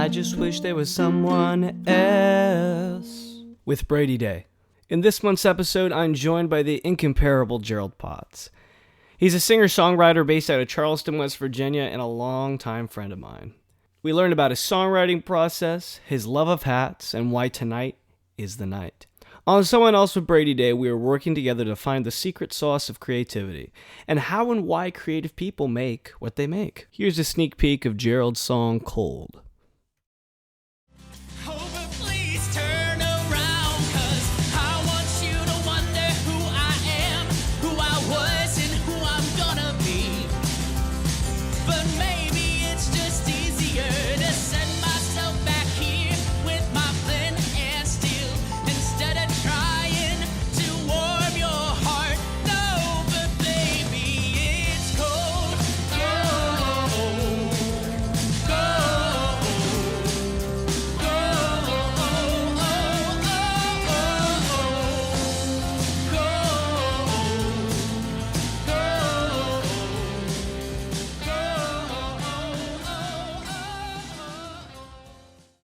I just wish there was someone else with Brady Day. In this month's episode, I'm joined by the incomparable Gerald Potts. He's a singer-songwriter based out of Charleston, West Virginia, and a longtime friend of mine. We learned about his songwriting process, his love of hats, and why tonight is the night. On Someone Else With Brady Day, we are working together to find the secret sauce of creativity, and how and why creative people make what they make. Here's a sneak peek of Gerald's song, Cold.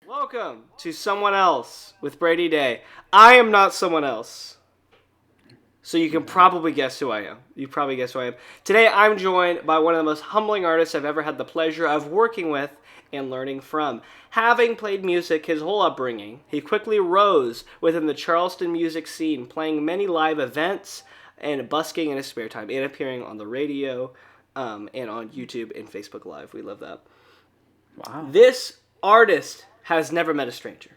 Welcome to Someone Else with Brady Day. I am not someone else. So you can probably guess who I am. You probably guess who I am. Today I'm joined by one of the most humbling artists I've ever had the pleasure of working with and learning from. Having played music his whole upbringing, he quickly rose within the Charleston music scene, playing many live events and busking in his spare time and appearing on the radio and on YouTube and Facebook Live. We love that. Wow. This artist has never met a stranger,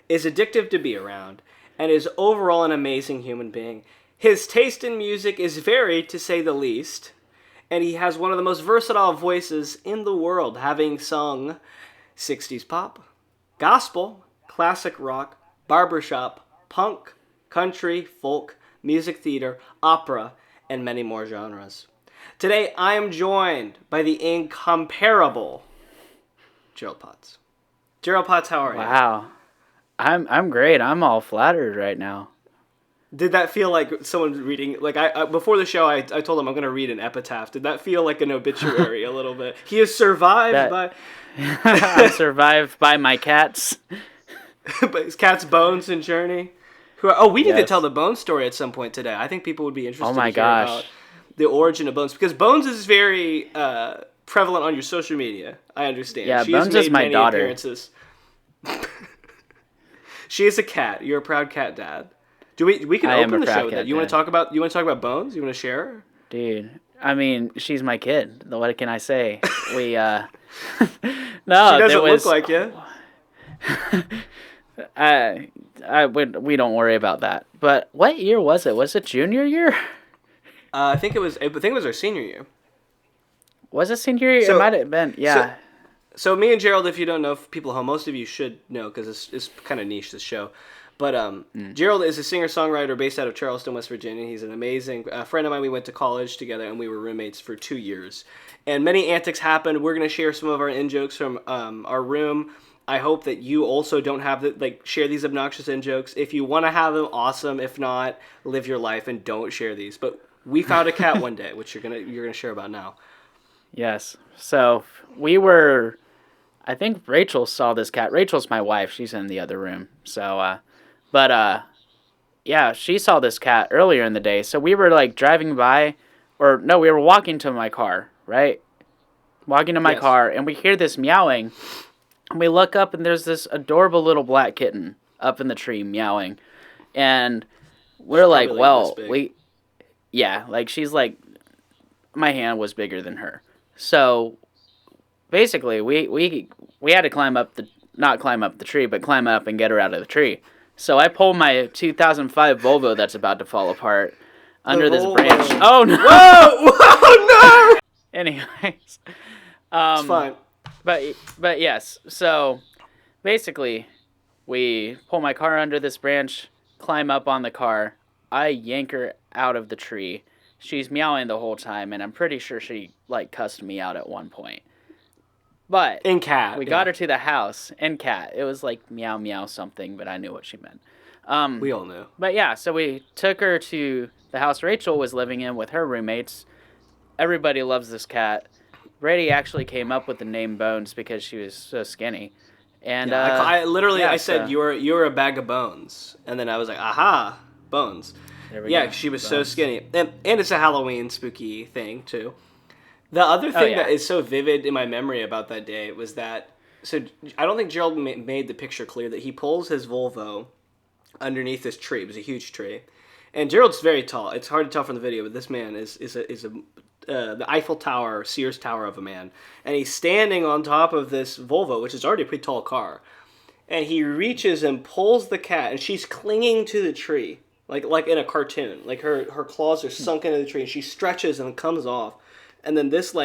is addictive to be around, and is overall an amazing human being. His taste in music is varied, to say the least, and he has one of the most versatile voices in the world, having sung 60s pop, gospel, classic rock, barbershop, punk, country, folk, music theater, opera, and many more genres. Today, I am joined by the incomparable Gerald Potts. Gerald Potts, how are you? Wow. I'm great. I'm all flattered right now. Did that feel like someone reading, like I before the show, I told him I'm going to read an epitaph. Did that feel like an obituary a little bit? He has survived by... I survived by my cats. By his cat's Bones and Journey. We need to tell the Bones story at some point today. I think people would be interested to hear about the origin of Bones. Because Bones is very... prevalent on your social media, I understand. Yeah, She Bones has made is my many daughter. Appearances. She is a cat. You're a proud cat dad. We can open the show with that. You want to talk about Bones? You want to share her? Dude, I mean, she's my kid. What can I say? We no, she doesn't look like you. We don't worry about that. But what year was it? Was it junior year? I think it was our senior year. Was it senior year? It might have been, yeah. So me and Gerald, if you don't know, people at home, most of you should know because it's kind of niche, this show. But Gerald is a singer-songwriter based out of Charleston, West Virginia. He's an amazing friend of mine. We went to college together, and we were roommates for 2 years. And many antics happened. We're going to share some of our in-jokes from our room. I hope that you also don't have share these obnoxious in-jokes. If you want to have them, awesome. If not, live your life and don't share these. But we found a cat one day, which you're gonna share about now. Yes. So I think Rachel saw this cat. Rachel's my wife. She's in the other room. So, yeah, she saw this cat earlier in the day. So we were driving by, we were walking to my car, right? Walking to my car, and we hear this meowing. And we look up, and there's this adorable little black kitten up in the tree meowing. And we're like, well, she's my hand was bigger than her. So basically, we had to not climb up the tree, but climb up and get her out of the tree. So I pulled my 2005 Volvo that's about to fall apart under this branch. Oh no! Whoa! No! Anyways, it's fine. But yes. So basically, we pull my car under this branch, climb up on the car. I yank her out of the tree. She's meowing the whole time, and I'm pretty sure she, cussed me out at one point. But in cat, we got her to the house in cat. It was meow meow something, but I knew what she meant. We all knew. But yeah, so we took her to the house Rachel was living in with her roommates. Everybody loves this cat. Brady actually came up with the name Bones because she was so skinny. And Yeah, I literally yeah, I said so you're a bag of bones, and then I was like, aha, bones. there we Yeah, go. she was so Bones. skinny, and it's a Halloween spooky thing too. The other Oh thing that yeah. is so vivid in my memory about that day was that so I don't think Gerald made the picture clear that he pulls his Volvo underneath this tree. It was a huge tree, and Gerald's very tall. It's hard to tell from the video, but this man is a the Eiffel Tower, Sears Tower of a man, and he's standing on top of this Volvo, which is already a pretty tall car. And he reaches and pulls the cat, and she's clinging to the tree, like in a cartoon. Like her claws are sunk into the tree, and she stretches and comes off. And then this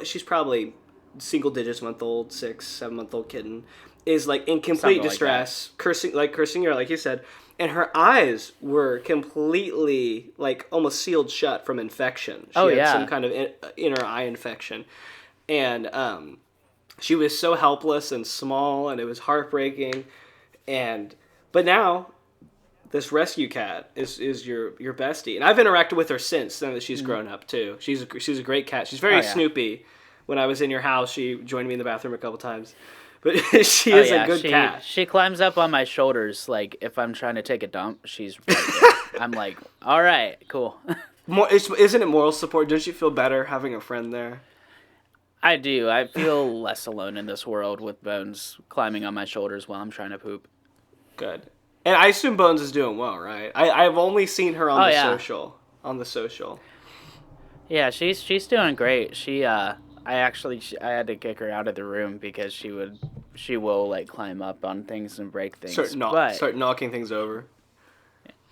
she's probably single digits month old, 6, 7 month old kitten, is like in complete Something like distress, cursing her, like you said. And her eyes were completely like almost sealed shut from infection. She Oh had yeah. some kind of inner eye infection, and she was so helpless and small, and it was heartbreaking. But now this rescue cat is your bestie, and I've interacted with her since now that she's grown up too. She's a great cat. She's very Oh, yeah. Snoopy. When I was in your house, she joined me in the bathroom a couple times. But she Oh is yeah. a good cat. She climbs up on my shoulders like if I'm trying to take a dump. She's right there. I'm like, all right, cool. Isn't it moral support? Don't you feel better having a friend there? I do. I feel less alone in this world with Bones climbing on my shoulders while I'm trying to poop. Good. And I assume Bones is doing well, right? I've only seen her on social. On the social. Yeah, she's doing great. I had to kick her out of the room because she will like climb up on things and break things. Start knocking things over.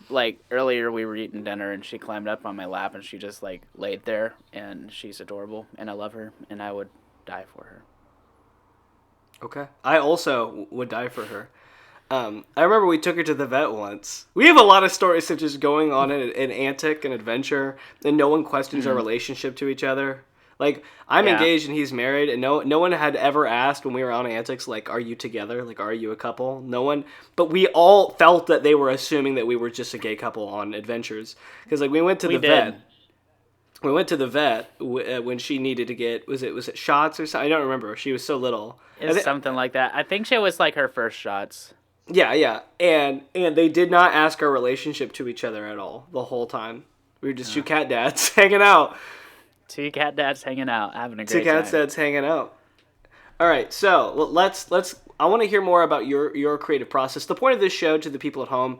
Like earlier we were eating dinner and she climbed up on my lap and she just like laid there and she's adorable and I love her and I would die for her. Okay. I also would die for her. I remember we took her to the vet once. We have a lot of stories of just going on an antic and adventure, and no one questions our relationship to each other. Like, I'm engaged and he's married, and no one had ever asked when we were on antics, like, are you together? Like, are you a couple? No one. But we all felt that they were assuming that we were just a gay couple on adventures. Because, like, we went to the vet. We went to the vet when she needed to get, was it shots or something? I don't remember. She was so little. It's something like that. I think she was like her first shots. Yeah. And they did not ask our relationship to each other at all the whole time. We were just two cat dads hanging out. Two cat dads hanging out, having a great time. Two cat dads hanging out. All right, so let's. I want to hear more about your creative process. The point of this show to the people at home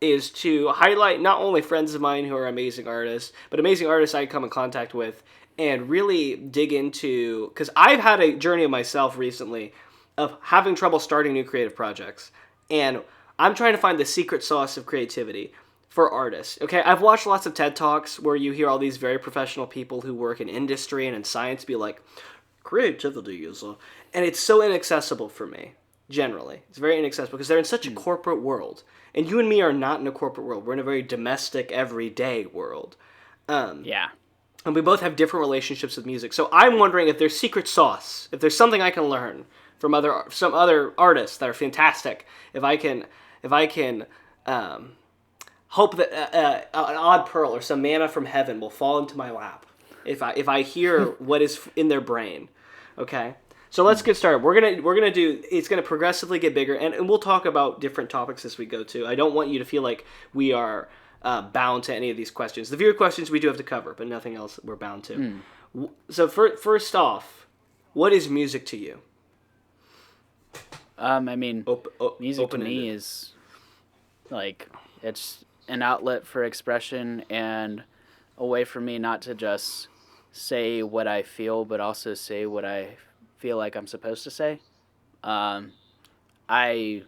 is to highlight not only friends of mine who are amazing artists, but amazing artists I come in contact with, and really dig into, because I've had a journey of myself recently of having trouble starting new creative projects, and I'm trying to find the secret sauce of creativity for artists. Okay, I've watched lots of TED Talks where you hear all these very professional people who work in industry and in science be like, creativity is and it's so inaccessible for me, generally. It's very inaccessible because they're in such a corporate world. And you and me are not in a corporate world. We're in a very domestic, everyday world. Yeah. And we both have different relationships with music. So I'm wondering if there's secret sauce, if there's something I can learn from some other artists that are fantastic. If I can hope that an odd pearl or some manna from heaven will fall into my lap if I hear what is in their brain. Okay, so let's get started. We're gonna do. It's gonna progressively get bigger, and we'll talk about different topics as we go too. I don't want you to feel like we are bound to any of these questions. The viewer questions we do have to cover, but nothing else we're bound to. So first off, what is music to you? I mean, music to me is like it's an outlet for expression and a way for me not to just say what I feel, but also say what I feel like I'm supposed to say. I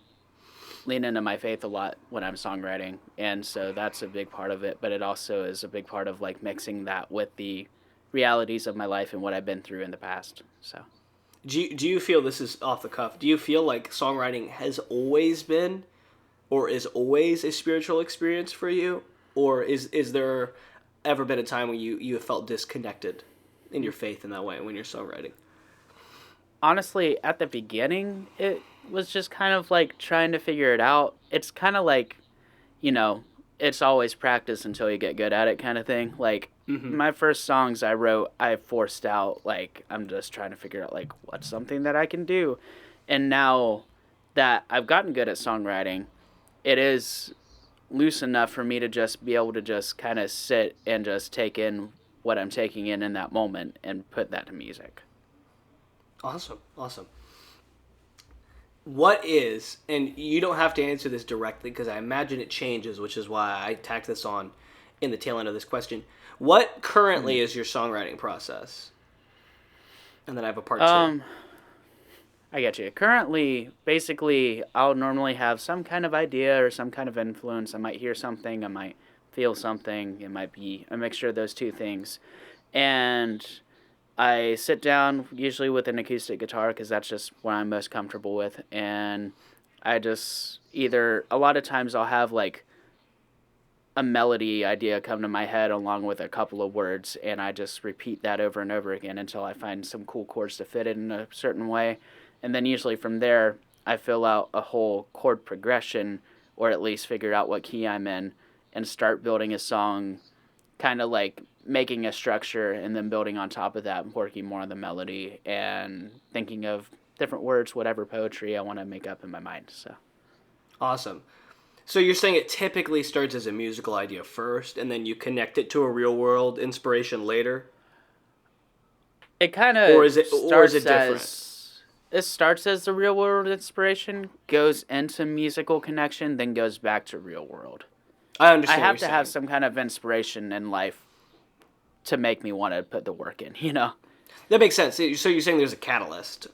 lean into my faith a lot when I'm songwriting, and so that's a big part of it, but it also is a big part of like mixing that with the realities of my life and what I've been through in the past. So do you feel, this is off the cuff, do you feel like songwriting has always been or is always a spiritual experience for you? Or is there ever been a time when you have felt disconnected in your faith in that way when you're songwriting? Honestly, at the beginning, it was just kind of like trying to figure it out. It's kind of like, it's always practice until you get good at it kind of thing. Like, My first songs I wrote, I forced out, like, I'm just trying to figure out, like, what's something that I can do. And now that I've gotten good at songwriting, it is loose enough for me to just be able to just kind of sit and just take in what I'm taking in that moment and put that to music. Awesome, awesome. What is, and you don't have to answer this directly because I imagine it changes, which is why I tacked this on in the tail end of this question. What currently is your songwriting process? And then I have a part two. I get you. Currently, basically, I'll normally have some kind of idea or some kind of influence. I might hear something, I might feel something. It might be a mixture of those two things. And I sit down usually with an acoustic guitar because that's just what I'm most comfortable with. And I just either, a lot of times I'll have like a melody idea come to my head along with a couple of words, and I just repeat that over and over again until I find some cool chords to fit it in a certain way. And then usually from there, I fill out a whole chord progression, or at least figure out what key I'm in, and start building a song, kind of like making a structure and then building on top of that, working more on the melody and thinking of different words, whatever poetry I want to make up in my mind. So Awesome. So you're saying it typically starts as a musical idea first, and then you connect it to a real world inspiration later, it kind or of is starts it different? as it starts as the real world inspiration, goes into musical connection, then goes back to real world. I I understand what have you're to have saying. some kind of inspiration in life to make me want to put the work in, you know? That makes sense. So you're saying there's a catalyst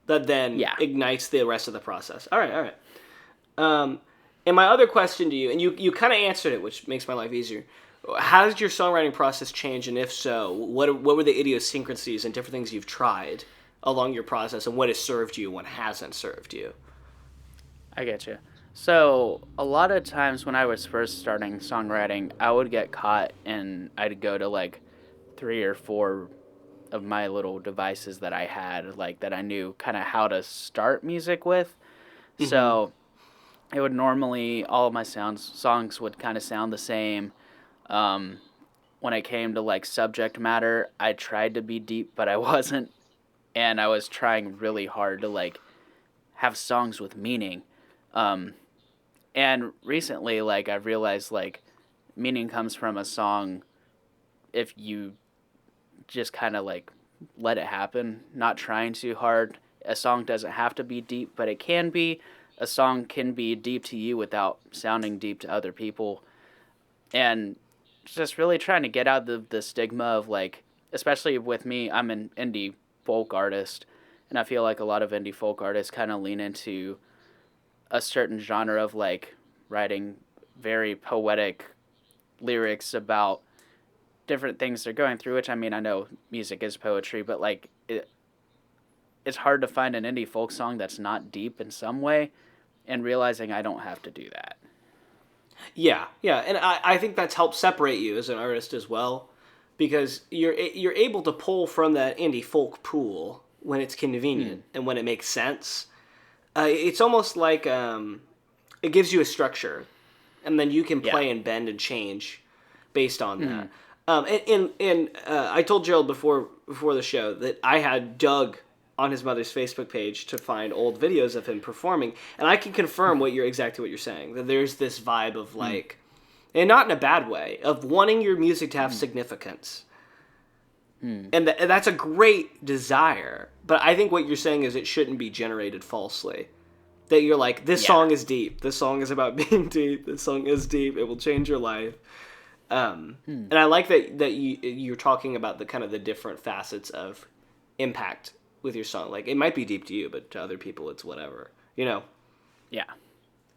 that then Yeah. ignites the rest of the process. All right, all right. And my other question to you, and you kind of answered it, which makes my life easier. How did your songwriting process change, and if so, what were the idiosyncrasies and different things you've tried along your process, and what has served you, and what hasn't served you? I get you. So, a lot of times when I was first starting songwriting, I would get caught and I'd go to like 3 or 4 of my little devices that I had, like that I knew kind of how to start music with. Mm-hmm. So, it would normally, all of my songs would kind of sound the same. Um, when it came to like subject matter, I tried to be deep, but I wasn't. And I was trying really hard to like have songs with meaning. Um, And recently, like, I've realized, like, meaning comes from a song if you just kind of, like, let it happen, not trying too hard. A song doesn't have to be deep, but it can be. A song can be deep to you without sounding deep to other people. And just really trying to get out the stigma of, like, especially with me, I'm an indie folk artist. And I feel like a lot of indie folk artists kind of lean into a certain genre of like writing very poetic lyrics about different things they're going through, which I mean, I know music is poetry, but like it's hard to find an indie folk song that's not deep in some way, and realizing I don't have to do that. Yeah, yeah, and I think that's helped separate you as an artist as well, because you're able to pull from that indie folk pool when it's convenient and when it makes sense. It's almost like it gives you a structure, and then you can Yeah. play and bend and change based on that. And I told Gerald before the show that I had dug on his mother's Facebook page to find old videos of him performing, and I can confirm exactly what you're saying. That there's this vibe of like, and not in a bad way, of wanting your music to have significance. And that's a great desire, but I think what you're saying is it shouldn't be generated falsely. That you're like, this Yeah. song is deep. This song is about being deep. This song is deep. It will change your life. And I like that you're talking about the kind of the different facets of impact with your song. Like, it might be deep to you, but to other people, it's whatever. You know? Yeah.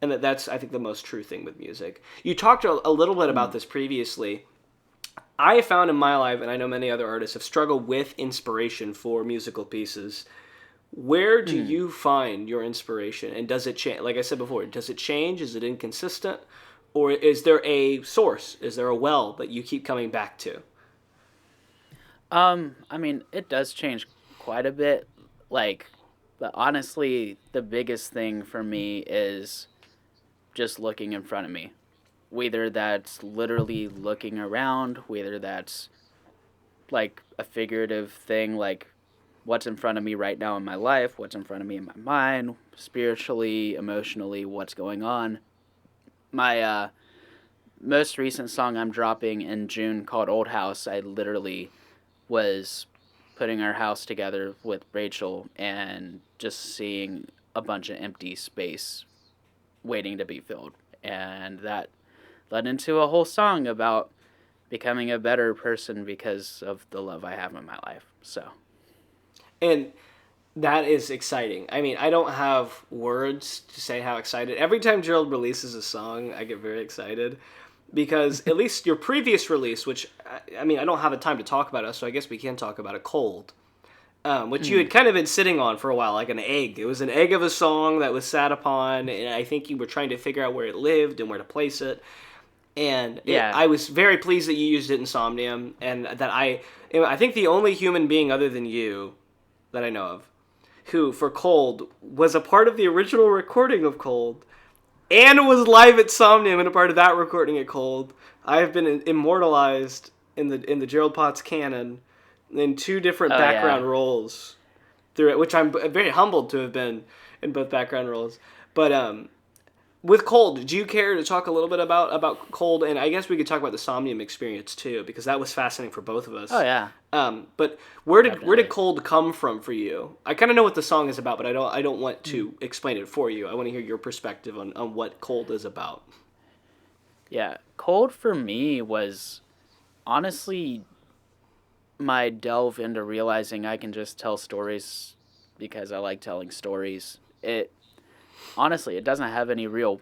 And that's, I think, the most true thing with music. You talked a little bit about this previously. I have found in my life, and I know many other artists have struggled with inspiration for musical pieces. Where do you find your inspiration, and does it change? Like I said before, does it change? Is it inconsistent, or is there a source? Is there a well that you keep coming back to? I mean, it does change quite a bit. Like, but honestly, the biggest thing for me is just looking in front of me. Whether that's literally looking around, whether that's like a figurative thing, like what's in front of me right now in my life, what's in front of me in my mind, spiritually, emotionally, what's going on. My most recent song I'm dropping in June called Old House, I literally was putting our house together with Rachel and just seeing a bunch of empty space waiting to be filled. And that led into a whole song about becoming a better person because of the love I have in my life. So, And that is exciting. I mean, I don't have words to say how excited. Every time Gerald releases a song, I get very excited because at least your previous release, which I mean, I don't have a time to talk about it, so I guess we can talk about it. Cold, which you had kind of been sitting on for a while, like an egg. It was an egg of a song that was sat upon, and I think you were trying to figure out where it lived and where to place it. And yeah. I was very pleased that you used it in Somnium, and that I think the only human being other than you that I know of who, for Cold, was a part of the original recording of Cold, and was live at Somnium and a part of that recording at Cold. I have been immortalized in the Gerald Potts canon in two different background roles through it, which I'm very humbled to have been in both background roles. But with Cold, do you care to talk a little bit about Cold? And I guess we could talk about the Somnium experience too, because that was fascinating for both of us. Oh yeah. But where did Cold come from for you? I kind of know what the song is about, but I don't want to explain it for you. I want to hear your perspective on what Cold is about. Yeah, Cold for me was honestly my delve into realizing I can just tell stories because I like telling stories. It honestly, it doesn't have any real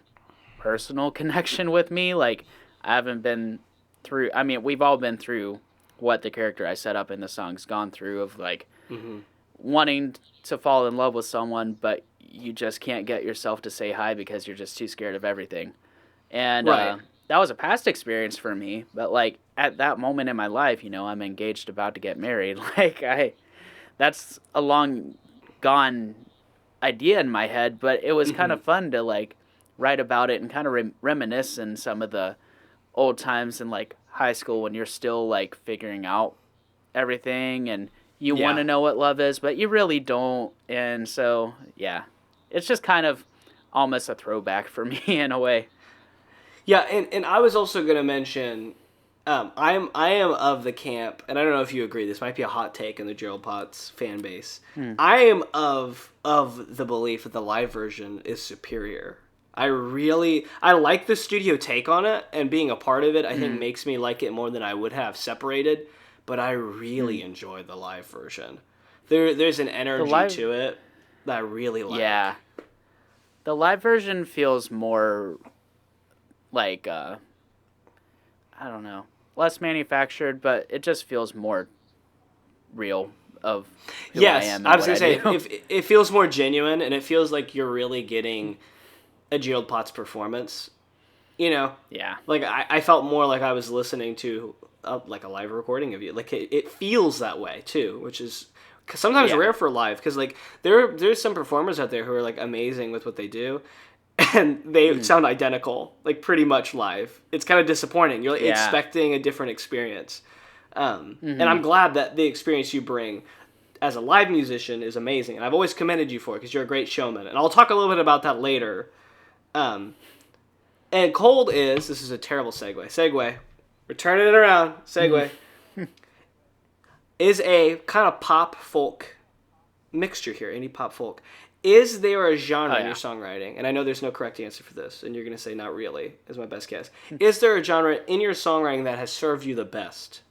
personal connection with me. Like, I haven't been through, I mean, we've all been through what the character I set up in the song's gone through of, like, wanting to fall in love with someone, but you just can't get yourself to say hi because you're just too scared of everything. And Right. that was a past experience for me, but, like, at that moment in my life, you know, I'm engaged, about to get married. Like, that's a long gone idea in my head, but it was kind of fun to like write about it and kind of reminisce in some of the old times in like high school when you're still like figuring out everything and you want to know what love is, but you really don't. And so, yeah, it's just kind of almost a throwback for me in a way. Yeah, and I was also going to mention, I am of the camp, and I don't know if you agree. This might be a hot take in the Gerald Potts fan base. I am of the belief that the live version is superior. I like the studio take on it, and being a part of it, I think makes me like it more than I would have separated. But I really enjoy the live version. There's an energy to it that I really like. Yeah, the live version feels more like I don't know, less manufactured, but it just feels more real of who I am. I was gonna say it feels more genuine, and it feels like you're really getting a Gerald Potts performance. You know, yeah, like I felt more like I was listening to like a live recording of you. Like it feels that way too, which is sometimes rare for live, because like there's some performers out there who are like amazing with what they do, and they sound identical, like pretty much live. It's kind of disappointing. You're like, expecting a different experience. And I'm glad that the experience you bring as a live musician is amazing. And I've always commended you for it because you're a great showman. And I'll talk a little bit about that later. And Cold this is a terrible segue. We're turning it around. Segue. Is a kind of pop folk mixture here, indie pop folk. Is there a genre in your songwriting? And I know there's no correct answer for this, and you're going to say not really, is my best guess. Is there a genre in your songwriting that has served you the best?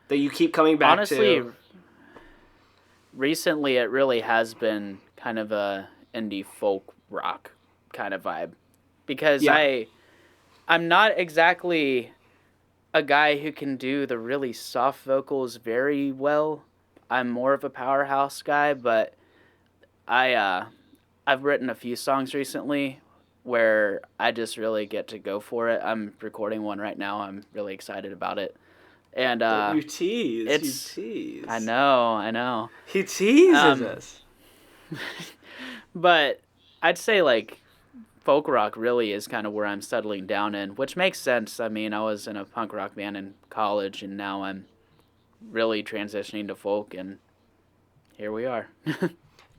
That you keep coming back to? Recently it really has been kind of a indie folk rock kind of vibe. Because I'm not exactly a guy who can do the really soft vocals very well. I'm more of a powerhouse guy, but I've written a few songs recently where I just really get to go for it. I'm recording one right now. I'm really excited about it. And you tease. I know. He teases us. But I'd say like folk rock really is kind of where I'm settling down in, which makes sense. I mean, I was in a punk rock band in college, and now I'm really transitioning to folk, and here we are.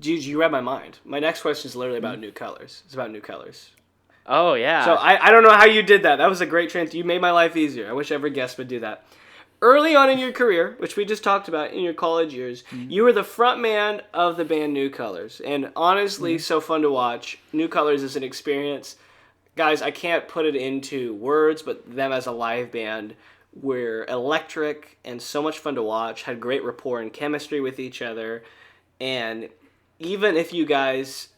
You read my mind. My next question is literally about New Colors. It's about New Colors. Oh, yeah. So I don't know how you did that. That was a great You made my life easier. I wish every guest would do that. Early on in your career, which we just talked about in your college years, you were the front man of the band New Colors. And honestly, so fun to watch. New Colors is an experience. Guys, I can't put it into words, but them as a live band were electric and so much fun to watch, had great rapport and chemistry with each other. And even if you guys...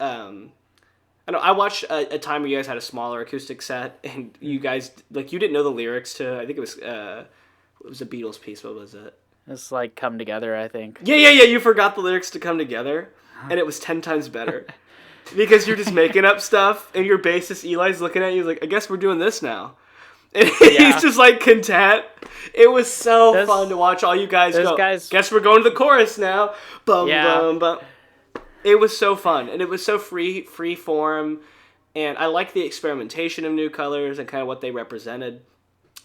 I watched a time where you guys had a smaller acoustic set, and you guys, like, you didn't know the lyrics to, I think it was a Beatles piece. What was it? It's like Come Together, I think. Yeah. You forgot the lyrics to Come Together, and it was 10 times better. Because you're just making up stuff, and your bassist Eli's looking at you, he's like, I guess we're doing this now. And he's just, like, content. It was so fun to watch all you guys go, guess we're going to the chorus now. Bum, bum, bum. It was so fun, and it was so free form, and I like the experimentation of New Colors and kind of what they represented.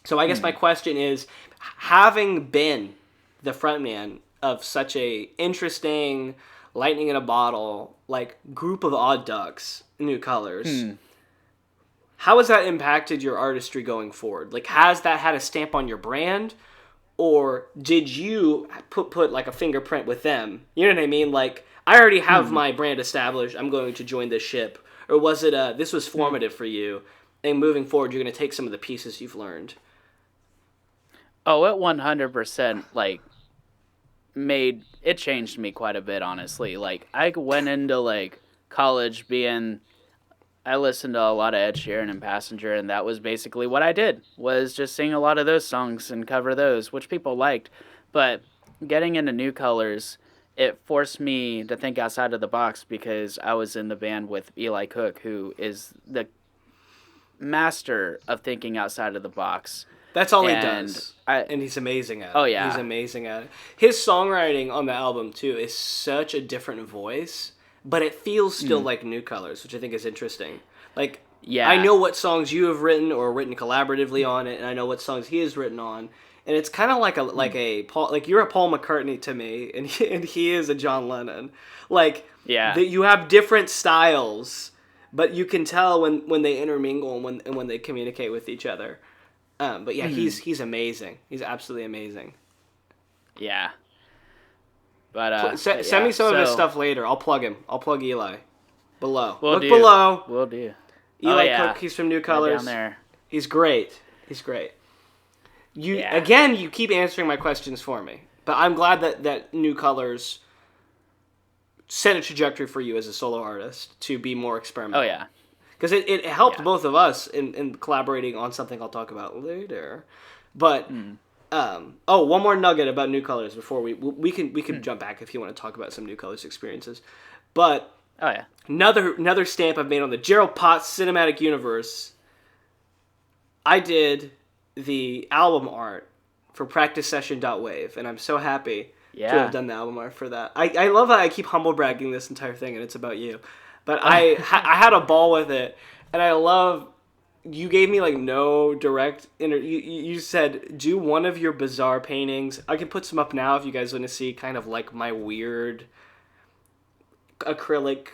So I guess my question is, having been the frontman of such a interesting, lightning in a bottle, like, group of odd ducks, New Colors, how has that impacted your artistry going forward? Like, has that had a stamp on your brand, or did you put like, a fingerprint with them? You know what I mean? Like, I already have my brand established. I'm going to join this ship. Or was it this was formative for you, and moving forward, you're going to take some of the pieces you've learned? Oh, it 100%, like, it changed me quite a bit, honestly. Like, I went into, like, college I listened to a lot of Ed Sheeran and Passenger, and that was basically what I did, was just sing a lot of those songs and cover those, which people liked. But getting into New Colors, it forced me to think outside of the box, because I was in the band with Eli Cooke, who is the master of thinking outside of the box. That's all he does. And he's amazing at it. Oh, yeah. He's amazing at it. His songwriting on the album, too, is such a different voice, but it feels still like New Colors, which I think is interesting. Like, I know what songs you have written or written collaboratively on it, and I know what songs he has written on. And it's kind of like you're a Paul McCartney to me, and he is a John Lennon. Like, you have different styles, but you can tell when they intermingle and when they communicate with each other. But yeah, he's amazing. He's absolutely amazing. Yeah. But send me some of his stuff later. I'll plug him. I'll plug Eli. Below. Look do. below. Will do. Eli Cooke. He's from New Colors. Down there. He's great. Again, you keep answering my questions for me. But I'm glad that New Colors set a trajectory for you as a solo artist to be more experimental. Oh, yeah. Because it helped both of us in collaborating on something I'll talk about later. But, one more nugget about New Colors before we can jump back if you want to talk about some New Colors experiences. But, another stamp I've made on the Gerald Potts cinematic universe, I did the album art for PracticeSession.wave, and I'm so happy to have done the album art for that. I love how I keep humble bragging this entire thing, and it's about you. But I had a ball with it, and I love, you gave me like no direct, you said, do one of your bizarre paintings. I can put some up now if you guys want to see kind of like my weird acrylic,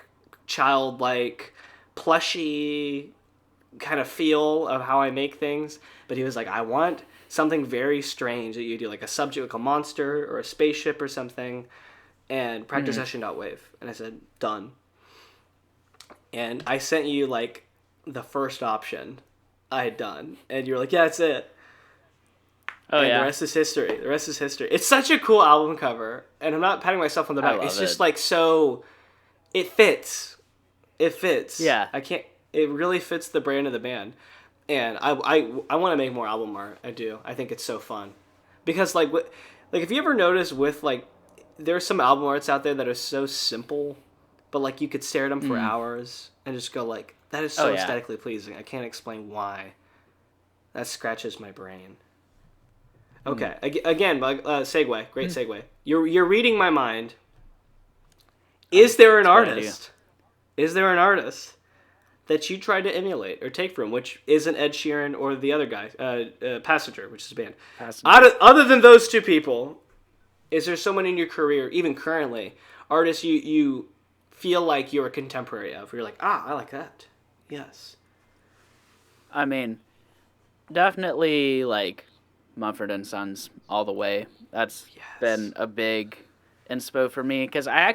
childlike, plushy kind of feel of how I make things. But he was like, I want something very strange that you do, like a subject, like a monster or a spaceship or something, and PracticeSession.wave. And I said, done. And I sent you, like, the first option I had done. And you were like, yeah, that's it. Oh, and the rest is history. It's such a cool album cover. And I'm not patting myself on the back. It's just, like, so... It fits. Yeah. It really fits the brand of the band. And I want to make more album art. I do. I think it's so fun. Because, like, if you ever notice with, like... There's some album arts out there that are so simple... But, like, you could stare at them for hours and just go, like, that is so aesthetically pleasing. I can't explain why. That scratches my brain. Okay. Again, segue. Great segue. You're reading my mind. Is there an artist that you tried to emulate or take from, which isn't Ed Sheeran or the other guy, Passenger, which is a band? Other than those two people, Is there someone in your career, even currently, artists you feel like you're a contemporary of? Where you're like, I like that. Yes. I mean, definitely like Mumford and Sons all the way. That's been a big inspo for me because I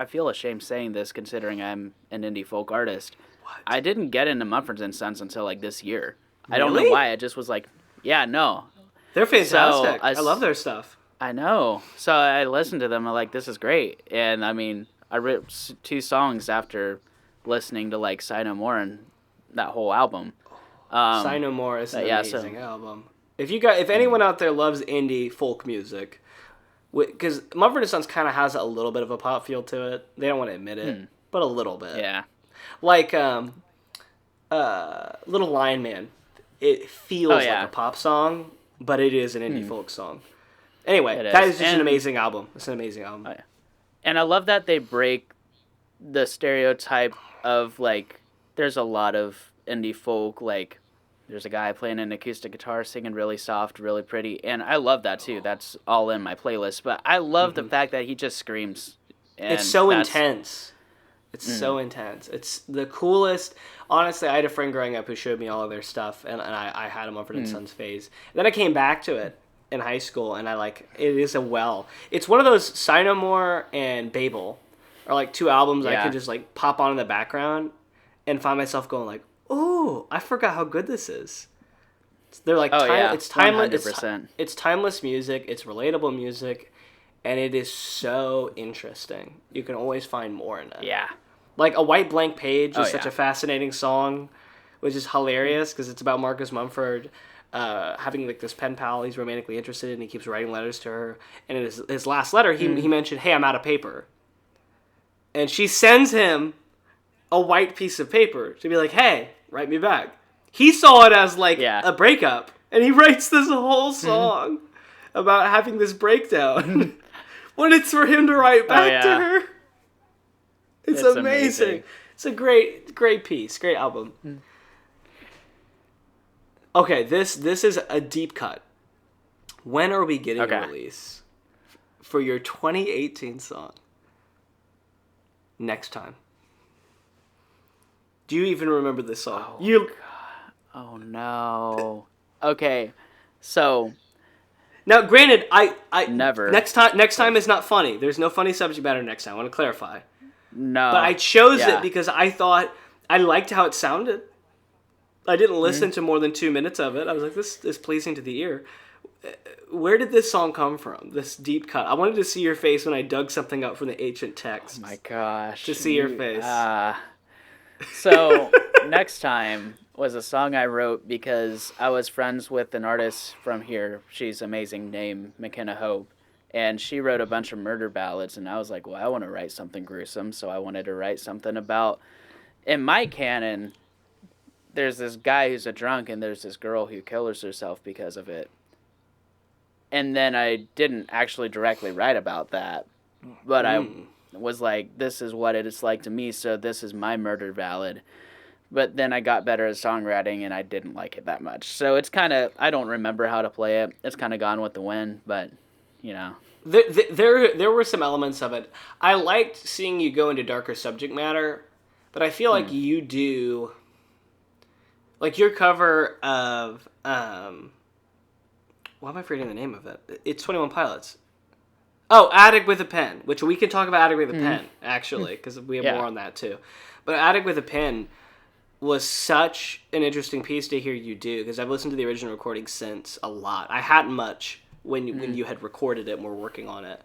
feel ashamed saying this considering I'm an indie folk artist. What? I didn't get into Mumford and Sons until like this year. Really? I don't know why. I just was like, yeah, no. They're fantastic. So, I love their stuff. I know. So I listened to them. I'm like, this is great. And I mean, I wrote 2 songs after listening to like Sigh No More and that whole album. Sigh No More is an amazing album. If anyone out there loves indie folk music, because Mumford & Sons kind of has a little bit of a pop feel to it. They don't want to admit it, but a little bit. Yeah. Like Little Lion Man, it feels like a pop song, but it is an indie folk song. Anyway, that is just an amazing album. It's an amazing album. Oh, yeah. And I love that they break the stereotype of like there's a lot of indie folk, like there's a guy playing an acoustic guitar singing really soft, really pretty, and I love that too. That's all in my playlist, but I love the fact that he just screams. And it's so intense. It's so intense. It's the coolest. Honestly, I had a friend growing up who showed me all of their stuff, and I had a Mumford & Sons phase. Then I came back to it in high school, and it is it's one of those Sigh No More and Babel are like 2 albums I can just like pop on in the background and find myself going like, oh, I forgot how good this is. They're like, it's timeless. 100%. It's timeless music. It's relatable music, and it is so interesting. You can always find more in it. Yeah. Like A White Blank Page is such a fascinating song, which is hilarious because it's about Marcus Mumford having like this pen pal he's romantically interested in, and he keeps writing letters to her. And in his last letter, he mentioned, "Hey, I'm out of paper," and she sends him a white piece of paper to be like, "Hey, write me back." He saw it as like a breakup, and he writes this whole song about having this breakdown when it's for him to write back to her. It's amazing. It's a great piece, great album. Okay, this is a deep cut. When are we getting a release for your 2018 song? Next Time. Do you even remember this song? Oh no. Okay, so now, granted, I never. Next time is not funny. There's no funny subject matter next time. I want to clarify. No. But I chose it because I thought I liked how it sounded. I didn't listen to more than 2 minutes of it. I was like, this is pleasing to the ear. Where did this song come from? This deep cut. I wanted to see your face when I dug something up from the ancient text. Oh my gosh. To see your face. So, Next Time was a song I wrote because I was friends with an artist from here. She's amazing, named McKenna Hope. And she wrote a bunch of murder ballads, and I was like, well, I want to write something gruesome, so I wanted to write something about, in my canon, there's this guy who's a drunk, and there's this girl who kills herself because of it. And then I didn't actually directly write about that, but I was like, this is what it's like to me, so this is my murder ballad. But then I got better at songwriting, and I didn't like it that much. So it's kind of, I don't remember how to play it. It's kind of gone with the wind, but... You know, there were some elements of it. I liked seeing you go into darker subject matter, but I feel like you do, like your cover of why am I forgetting the name of it? It's 21 Pilots. Oh, Attic with a Pen, which we can talk about Attic with a Pen actually, because we have more on that too. But Attic with a Pen was such an interesting piece to hear you do, because I've listened to the original recording since a lot. I hadn't much when you had recorded it and were working on it.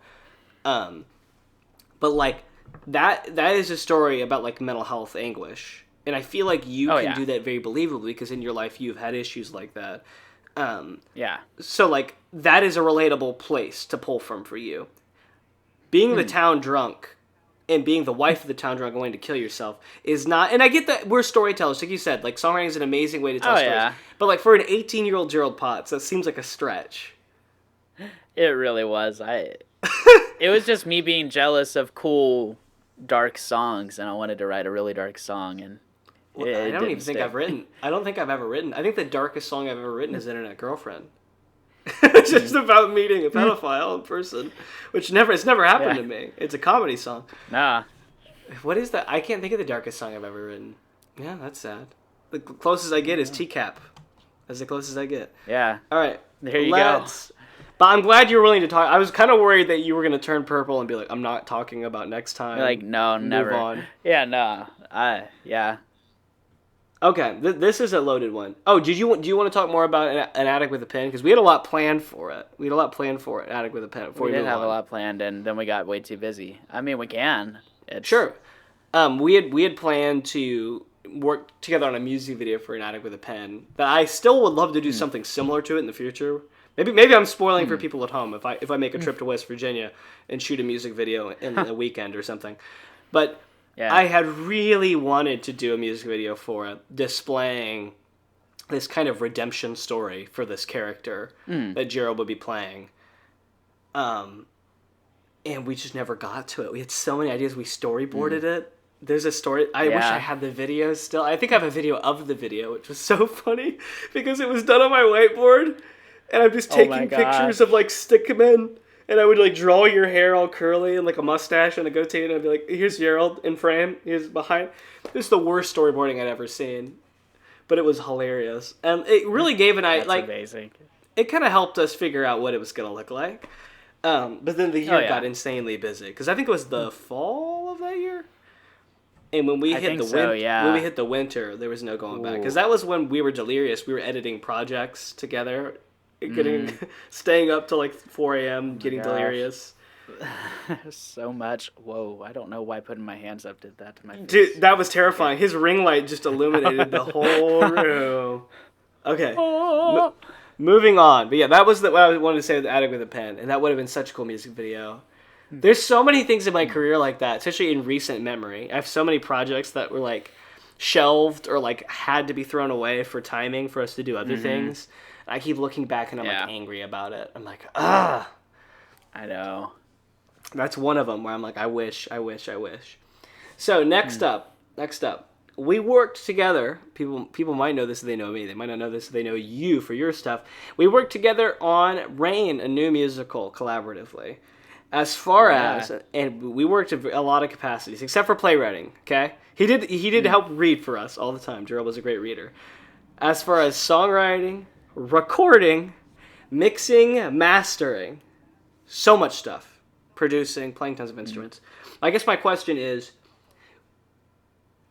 But like that is a story about like mental health anguish. And I feel like you can do that very believably because in your life you've had issues like that. So like that is a relatable place to pull from for you. Being the town drunk and being the wife of the town drunk going to kill yourself is not, and I get that we're storytellers, like you said, like songwriting is an amazing way to tell stories. But like for an 18-year-old Gerald Potts, that seems like a stretch. It really was. It was just me being jealous of cool, dark songs, and I wanted to write a really dark song, and I don't even think I've written. I don't think I've ever written. I think the darkest song I've ever written is Internet Girlfriend. It's just about meeting a pedophile in person, which it's never happened Yeah. to me. It's a comedy song. Nah. What is that? I can't think of the darkest song I've ever written. Yeah, that's sad. The closest I get is Teacup. That's the closest I get. Yeah. All right. There you go. But I'm glad you were willing to talk. I was kind of worried that you were going to turn purple and be like, I'm not talking about next time. You're like, no, never. Move on. Yeah, no. Yeah. Okay, this is a loaded one. Oh, do you want to talk more about an Attic with a Pen? Because we had a lot planned for it. Attic with a Pen. We did have a lot planned, and then we got way too busy. I mean, we can. Sure. We had planned to work together on a music video for an Attic with a Pen. That I still would love to do something similar to it in the future. Maybe I'm spoiling for people at home if I make a trip to West Virginia and shoot a music video in a weekend or something. But yeah. I had really wanted to do a music video for it, displaying this kind of redemption story for this character that Gerald would be playing. And we just never got to it. We had so many ideas. We storyboarded it. There's a story. I wish I had the video still. I think I have a video of the video, which was so funny because it was done on my whiteboard. And I'm just taking pictures of like stickmen. And I would like draw your hair all curly and like a mustache and a goatee. And I'd be like, here's Gerald in frame. Here's behind. This is the worst storyboarding I'd ever seen. But it was hilarious. And it really gave an idea. Like, amazing. It kind of helped us figure out what it was going to look like. But then the year got insanely busy. Because I think it was the fall of that year. And when we hit the winter, there was no going back. Because that was when we were delirious. We were editing projects together. Staying up till like 4 a.m. getting delirious. So much. Whoa, I don't know why putting my hands up did that to my face. Dude, that was terrifying. His ring light just illuminated the whole room. Okay. Moving on. But yeah, that was what I wanted to say with Attic with a Pen. And that would have been such a cool music video. There's so many things in my career like that, especially in recent memory. I have so many projects that were like shelved or like had to be thrown away for timing for us to do other things. I keep looking back and I'm like angry about it. I'm like, I know. That's one of them where I'm like, I wish. So next up, we worked together. People might know this if they know me. They might not know this if they know you for your stuff. We worked together on Rain, a new musical, collaboratively. As far as, and we worked a lot of capacities, except for playwriting, okay? He did help read for us all the time. Gerald was a great reader. As far as songwriting, recording, mixing, mastering, so much stuff. Producing, playing tons of instruments. I guess my question is,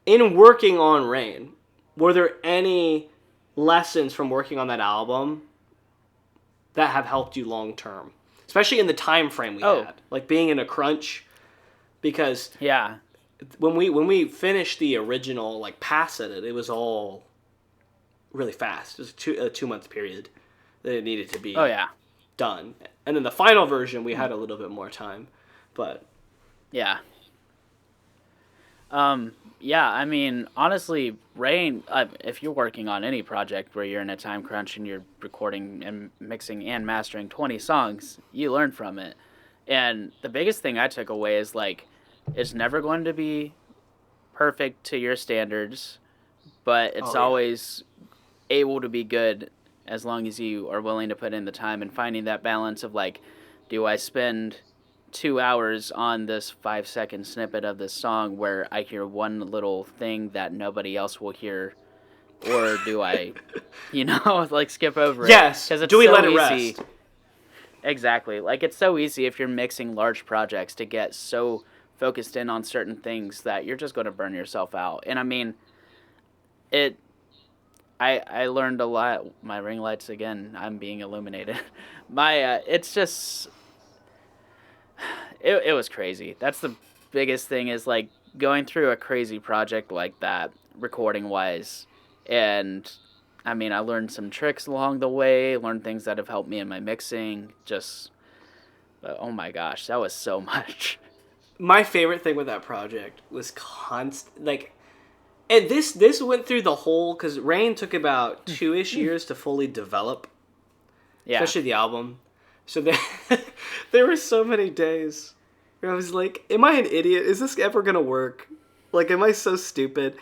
in working on Rain, were there any lessons from working on that album that have helped you long term? Especially in the time frame we had. Like being in a crunch. Because when we finished the original like pass edit, it was all really fast. It was a 2-month period that it needed to be done. And then the final version, we had a little bit more time. But I mean, honestly, Rain, if you're working on any project where you're in a time crunch and you're recording and mixing and mastering 20 songs, you learn from it. And the biggest thing I took away is, like, it's never going to be perfect to your standards, but it's always able to be good as long as you are willing to put in the time and finding that balance of, like, do I spend 2 hours on this 5-second snippet of this song where I hear one little thing that nobody else will hear, or do I, like skip over it? Yes. Because do we let it rest? Exactly. Like, it's so easy if you're mixing large projects to get so focused in on certain things that you're just going to burn yourself out. And I mean, I learned a lot. My ring lights again. I'm being illuminated. It's just. It was crazy. That's the biggest thing is, like, going through a crazy project like that, recording-wise. And, I mean, I learned some tricks along the way, learned things that have helped me in my mixing. Oh my gosh, that was so much. My favorite thing with that project was and this went through the whole, because Rain took about 2-ish years to fully develop, especially the album. So there were so many days where I was like, am I an idiot? Is this ever going to work? Like, am I so stupid?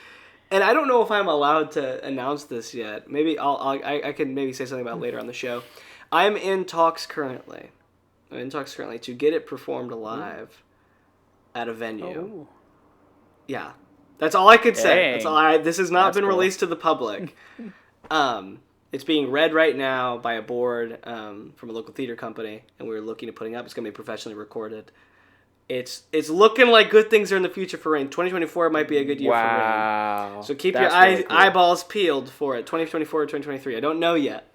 And I don't know if I'm allowed to announce this yet. Maybe I can maybe say something about it later on the show. I'm in talks currently. To get it performed live at a venue. Oh. Yeah. That's all I could say. Dang. This has not That's been cool. released to the public. It's being read right now by a board from a local theater company, and we're looking at putting it up. It's going to be professionally recorded. It's looking like good things are in the future for Rain. 2024 might be a good year for Rain. So keep your really cool. eyeballs peeled for it. 2024 or 2023. I don't know yet.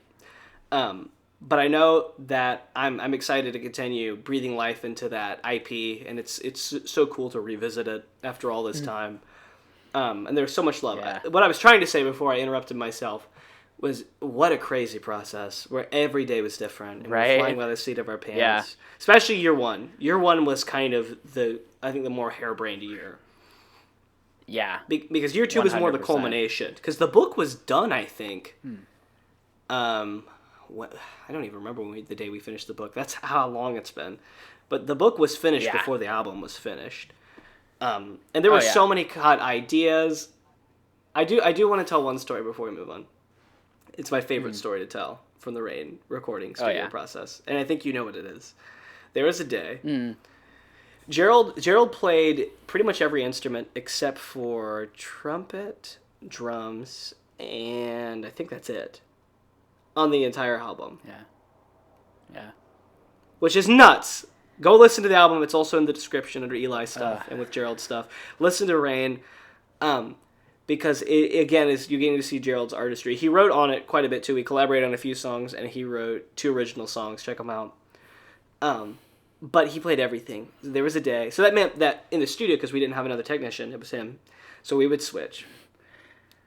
But I know that I'm excited to continue breathing life into that IP, and it's so cool to revisit it after all this time. And there's so much love. Yeah. What I was trying to say before I interrupted myself was what a crazy process where every day was different and we're flying by the seat of our pants. Yeah. Especially year one. Year one was kind of the more harebrained year. Yeah. Because year two was more the 100%. culmination. Because the book was done, I think. I don't even remember the day we finished the book. That's how long it's been. But the book was finished before the album was finished. And there were so many cut ideas. I do want to tell one story before we move on. It's my favorite story to tell from the Rain recording studio process. And I think you know what it is. There was a day. Gerald played pretty much every instrument except for trumpet, drums, and I think that's it. On the entire album. Yeah. Which is nuts. Go listen to the album. It's also in the description under Eli stuff and with Gerald stuff. Listen to Rain. Because it, again, is you're getting to see Gerald's artistry. He wrote on it quite a bit too. He collaborated on a few songs, and he wrote 2 original songs. Check them out. But he played everything. There was a day. So that meant that in the studio, because we didn't have another technician, it was him. So we would switch.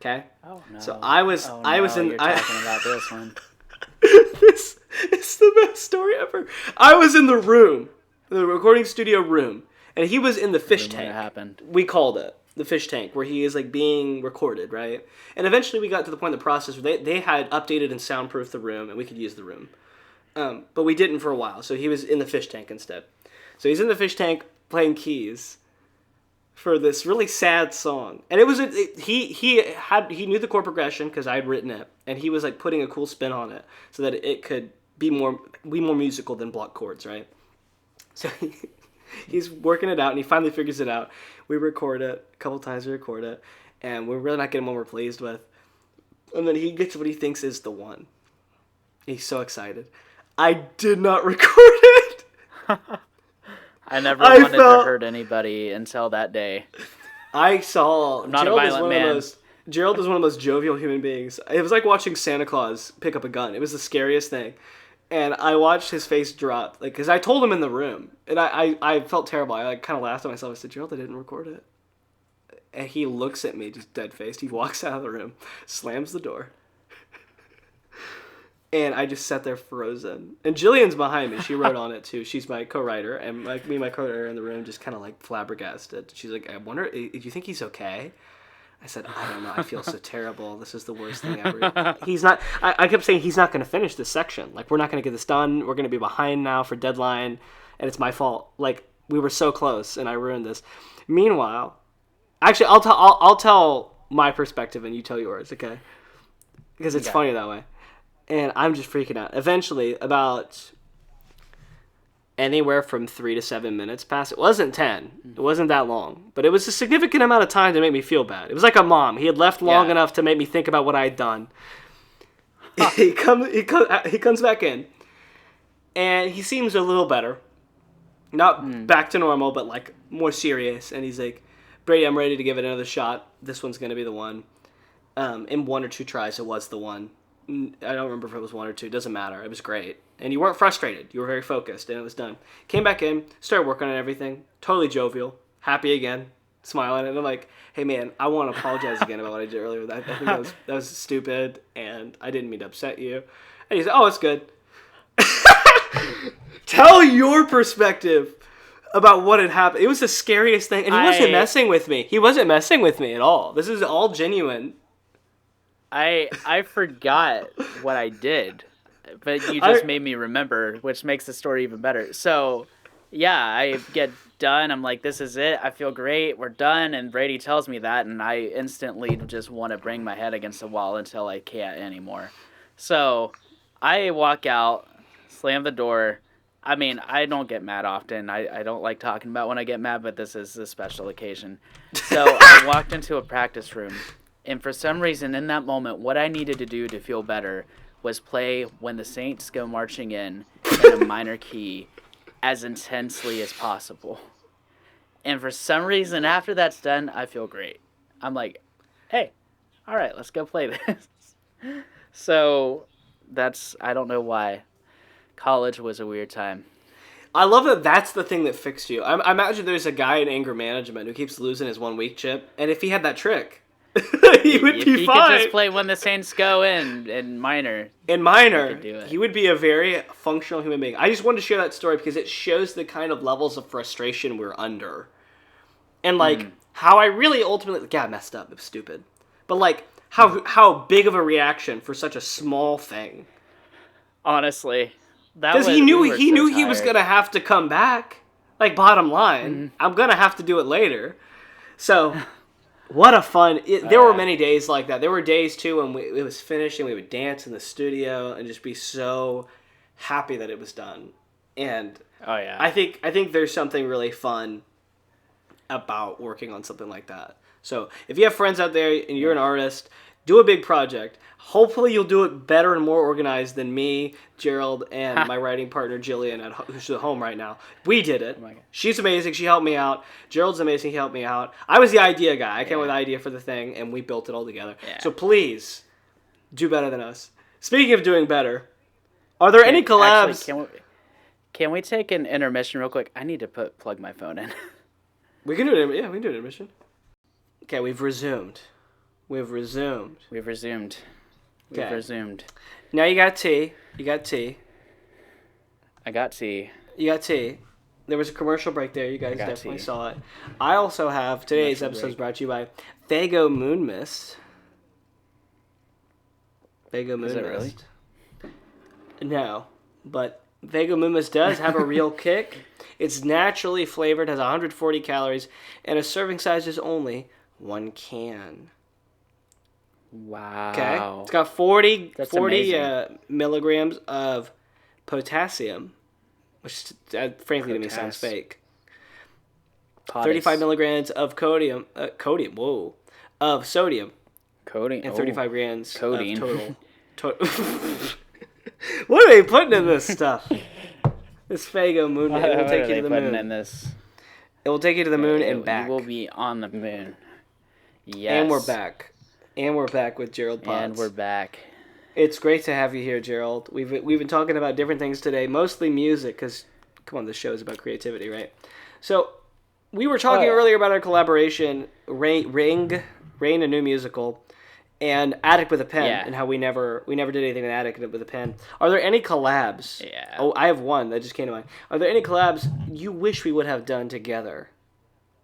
Okay? Oh, no. So I was in... You're talking about this one. This is the best story ever. I was in the room, the recording studio room, and he was in the fish tank. What happened? We called it the fish tank, where he is like being recorded, right? And eventually we got to the point in the process where they had updated and soundproofed the room, and we could use the room. But we didn't for a while, so he was in the fish tank instead. So he's in the fish tank playing keys for this really sad song, and it was he knew the chord progression because I had written it, and he was like putting a cool spin on it so that it could be more musical than block chords, right? So he's working it out, and he finally figures it out. We record it a couple times. And we're really not getting what we're pleased with. And then he gets what he thinks is the one. He's so excited. I did not record it. I never wanted to hurt anybody until that day. I saw... I'm not a violent man. Gerald is one of the most jovial human beings. It was like watching Santa Claus pick up a gun. It was the scariest thing. And I watched his face drop. Because I told him in the room. And I felt terrible. I kind of laughed at myself. I said, Gerald, I didn't record it. And he looks at me, just dead-faced. He walks out of the room, slams the door. And I just sat there frozen. And Jillian's behind me. She wrote on it, too. She's my co-writer. And me and my co-writer in the room just kind of, like, flabbergasted. She's like, I wonder, do you think he's okay? I said, I don't know. I feel so terrible. This is the worst thing ever. He's not... I kept saying he's not going to finish this section. Like, we're not going to get this done. We're going to be behind now for deadline. And it's my fault. Like, we were so close, and I ruined this. Meanwhile... Actually, I'll tell my perspective, and you tell yours, okay? Because it's funny that way. And I'm just freaking out. Eventually, about anywhere from 3 to 7 minutes passed. It wasn't 10. It wasn't that long. But it was a significant amount of time to make me feel bad. It was like a mom. He had left long enough to make me think about what I had done. He comes back in. And he seems a little better. Not back to normal, but like more serious. And he's like, Brady, I'm ready to give it another shot. This one's going to be the one. In 1 or 2 tries, it was the one. I don't remember if it was 1 or 2. It doesn't matter. It was great. And you weren't frustrated. You were very focused, and it was done. Came back in, started working on everything. Totally jovial. Happy again. Smiling. And I'm like, hey, man, I want to apologize again about what I did earlier. I think that was stupid, and I didn't mean to upset you. And he said, oh, it's good. Tell your perspective about what had happened. It was the scariest thing. And he wasn't messing with me. He wasn't messing with me at all. This is all genuine. I forgot what I did, but you just made me remember, which makes the story even better. So, yeah, I get done. I'm like, this is it. I feel great. We're done. And Brady tells me that, and I instantly just want to bang my head against the wall until I can't anymore. So I walk out, slammed the door. I mean, I don't get mad often. I don't like talking about when I get mad, but this is a special occasion. So I walked into a practice room, and for some reason in that moment, what I needed to do to feel better was play When the Saints Go Marching In a minor key as intensely as possible. And for some reason, after that's done, I feel great. I'm like, hey, all right, let's go play this. So I don't know why. College was a weird time. I love that that's the thing that fixed you. I imagine there's a guy in anger management who keeps losing his 1 week chip, and if he had that trick, he would be fine. If he could just play When the Saints Go in minor. In minor, he would be a very functional human being. I just wanted to share that story because it shows the kind of levels of frustration we're under. And, like, how I really ultimately... Yeah, I messed up. It was stupid. But, like, how big of a reaction for such a small thing. Honestly. Because he knew he was going to have to come back. Like, bottom line. I'm going to have to do it later. So, what a fun... there were many days like that. There were days, too, when it was finished and we would dance in the studio and just be so happy that it was done. And I think there's something really fun about working on something like that. So, if you have friends out there and you're an artist, do a big project. Hopefully you'll do it better and more organized than me, Gerald, and my writing partner, Jillian, who's at home right now. We did it. Oh, she's amazing. She helped me out. Gerald's amazing. He helped me out. I was the idea guy. I came up with the idea for the thing, and we built it all together. Yeah. So please, do better than us. Speaking of doing better, are there any collabs? Actually, can we take an intermission real quick? I need to plug my phone in. We can do it. Yeah, we can do an intermission. Okay, we've resumed. We've resumed. Now you got tea. I got tea. You got tea. There was a commercial break there. You guys definitely saw it. I also have... Today's episode is brought to you by Fago Moon Mist. Fago Moon Mist. Is it really? No, but Fago Moon Mist does have a real kick. It's naturally flavored, has 140 calories, and a serving size is only 1 can. Wow. Okay. It's got 40 milligrams of potassium, which frankly to me sounds fake. 35 milligrams of of sodium. Codeine. And 35 grams codeine. Of total. What are they putting in this stuff? This Fago Moon. It will take you to the moon. It will take you to the moon and back. You will be on the moon. Yes. And we're back. And we're back with Gerald Potts. And we're back. It's great to have you here, Gerald. We've been talking about different things today, mostly music, because, come on, this show is about creativity, right? So, we were talking earlier about our collaboration, Rain, a new musical, and Attic with a Pen, and how we never did anything with Attic with a Pen. Are there any collabs? Yeah. Oh, I have one that just came to mind. Are there any collabs you wish we would have done together?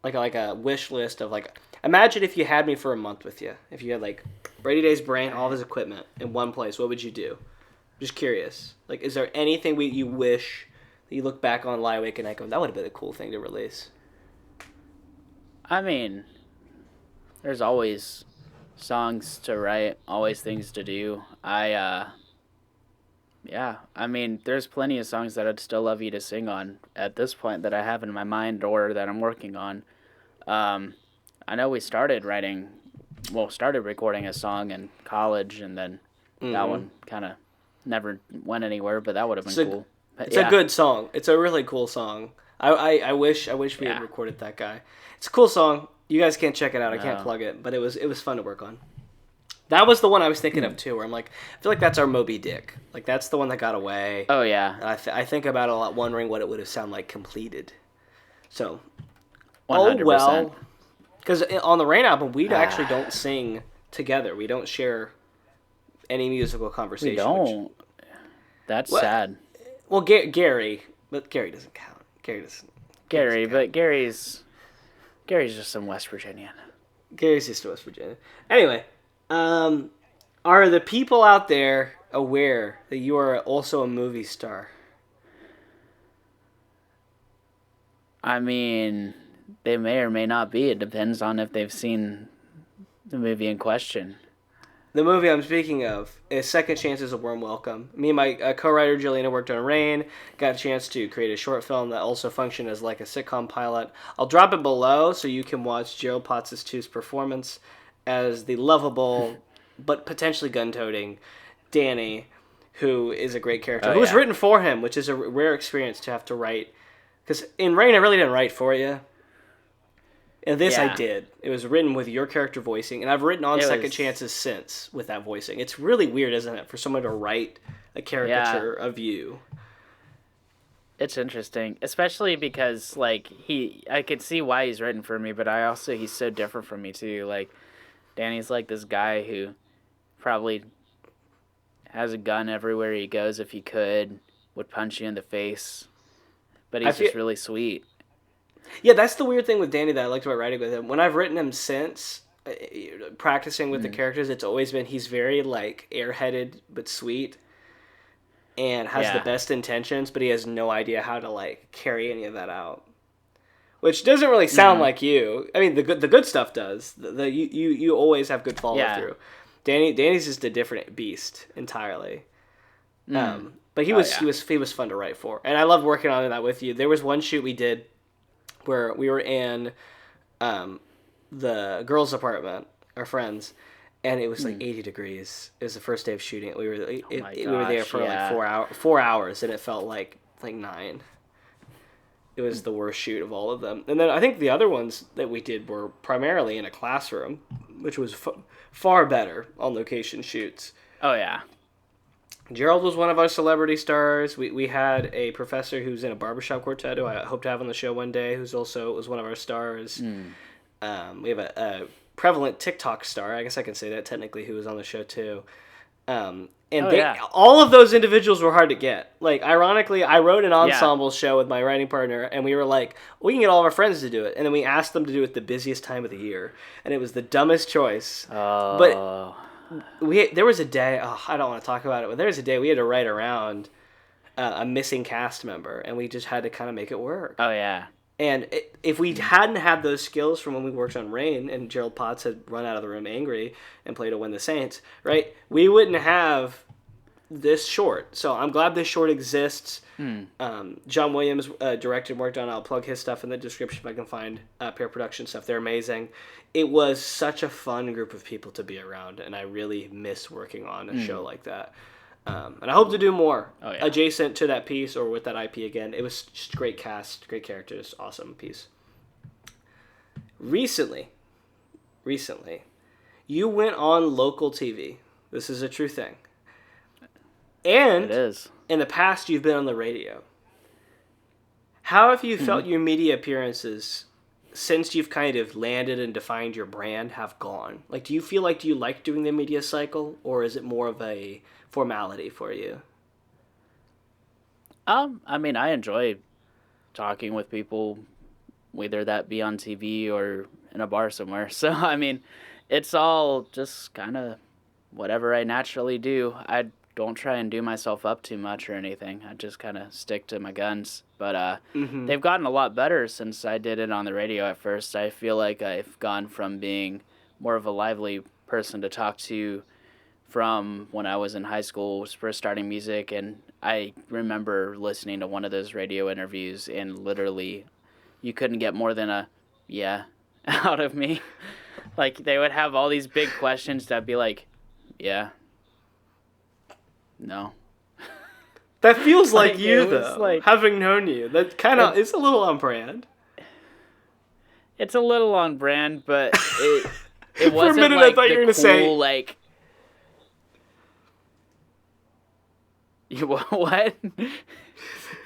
Like a wish list of, like... Imagine if you had me for a month with you. If you had, like, Brady Day's brain, all of his equipment in one place, what would you do? I'm just curious. Like, is there anything you wish that you look back on Lie Awake at Night, that would have been a cool thing to release? I mean, there's always songs to write, always things to do. I mean, there's plenty of songs that I'd still love you to sing on at this point that I have in my mind or that I'm working on. I know we started recording a song in college, and then that one kind of never went anywhere, but that would have been cool. It's a good song. It's a really cool song. I wish we had recorded that guy. It's a cool song. You guys can't check it out. I can't plug it, but it was fun to work on. That was the one I was thinking of too, where I'm like, I feel like that's our Moby Dick. Like, that's the one that got away. Oh yeah. And I think about it a lot, wondering what it would have sounded like completed. So, 100%. Oh well. Because on the Rain album, we actually don't sing together. We don't share any musical conversation. We don't. That's sad. Well, Gary, but Gary doesn't count. Gary's just in West Virginia. Gary's just in West Virginia. Anyway, are the people out there aware that you are also a movie star? I mean... They may or may not be. It depends on if they've seen the movie in question. The movie I'm speaking of is Second Chances: A Warm Welcome. Me and my co-writer Jelena worked on Rain, got a chance to create a short film that also functioned as like a sitcom pilot. I'll drop it below so you can watch Gerald Potts' two's performance as the lovable but potentially gun-toting Danny, who is a great character. Who was written for him, which is a rare experience to have to write. Because in Rain, I really didn't write for you. And this I did. It was written with your character voicing, and I've written on Second Chances since with that voicing. It's really weird, isn't it, for someone to write a caricature of you? It's interesting, especially because like I could see why he's written for me, but he's so different from me too. Like Danny's like this guy who probably has a gun everywhere he goes if he could, would punch you in the face, but he's just really sweet. Yeah, that's the weird thing with Danny that I liked about writing with him. When I've written him since, practicing with the characters, it's always been he's very, like, airheaded but sweet and has the best intentions, but he has no idea how to, like, carry any of that out. Which doesn't really sound like you. I mean, the good stuff does. You always have good follow-through. Danny's just a different beast entirely. But he was fun to write for. And I loved working on that with you. There was one shoot we did where we were in the girls' apartment, our friends, and it was like 80 degrees. It was the first day of shooting. We were there for like 4 hours, and it felt like 9. It was the worst shoot of all of them. And then I think the other ones that we did were primarily in a classroom, which was far better on location shoots. Oh yeah. Gerald was one of our celebrity stars. We had a professor who's in a barbershop quartet who I hope to have on the show one day, who's also was one of our stars. We have a prevalent TikTok star, I guess I can say that technically, who was on the show too. All of those individuals were hard to get. Like, ironically, I wrote an ensemble show with my writing partner, and we were like, we can get all of our friends to do it. And then we asked them to do it the busiest time of the year. And it was the dumbest choice. But there was a day, I don't want to talk about it, but there was a day we had to write around a missing cast member, and we just had to kind of make it work. Oh, yeah. And if we hadn't had those skills from when we worked on Rain, and Gerald Potts had run out of the room angry and played to win the Saints, right, we wouldn't have this short. So I'm glad this short exists. John Williams directed and worked on it. I'll plug his stuff in the description if I can find peer production stuff. They're amazing. It was such a fun group of people to be around, and I really miss working on a show like that. And I hope to do more adjacent to that piece or with that IP again. It was just great cast, great characters, awesome piece. Recently, you went on local TV. This is a true thing. And it is. In the past, you've been on the radio. How have you felt your media appearances since you've kind of landed and defined your brand have gone? Like, do you like doing the media cycle, or is it more of a formality for you? I mean, I enjoy talking with people, whether that be on TV or in a bar somewhere. So, I mean, it's all just kind of whatever I naturally do. I don't try and do myself up too much or anything. I just kind of stick to my guns. But they've gotten a lot better since I did it on the radio at first. I feel like I've gone from being more of a lively person to talk to from when I was in high school, was first starting music, and I remember listening to one of those radio interviews, and literally you couldn't get more than a yeah out of me. Like, they would have all these big questions that I'd be like, yeah, no. That feels like you, though, like, having known you. That kind of, it's a little on brand. It's a little on brand, but it wasn't For a minute, like I thought you were going to say, like, what?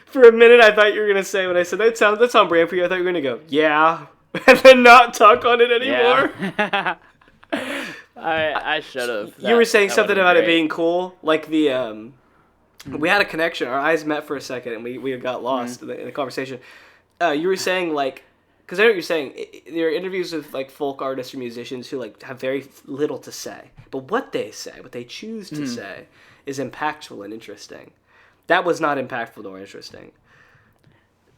For a minute, I thought you were going to say, when I said, that's on brand for you, I thought you were going to go, yeah, and then not talk on it anymore. Yeah. I should have. You were saying something about it being cool, like the, we had a connection, our eyes met for a second, and we got lost in the conversation. You were saying, like, because I know what you're saying, there are interviews with, like, folk artists or musicians who, like, have very little to say, but what they say, what they choose to say, is impactful and interesting. That was not impactful nor interesting.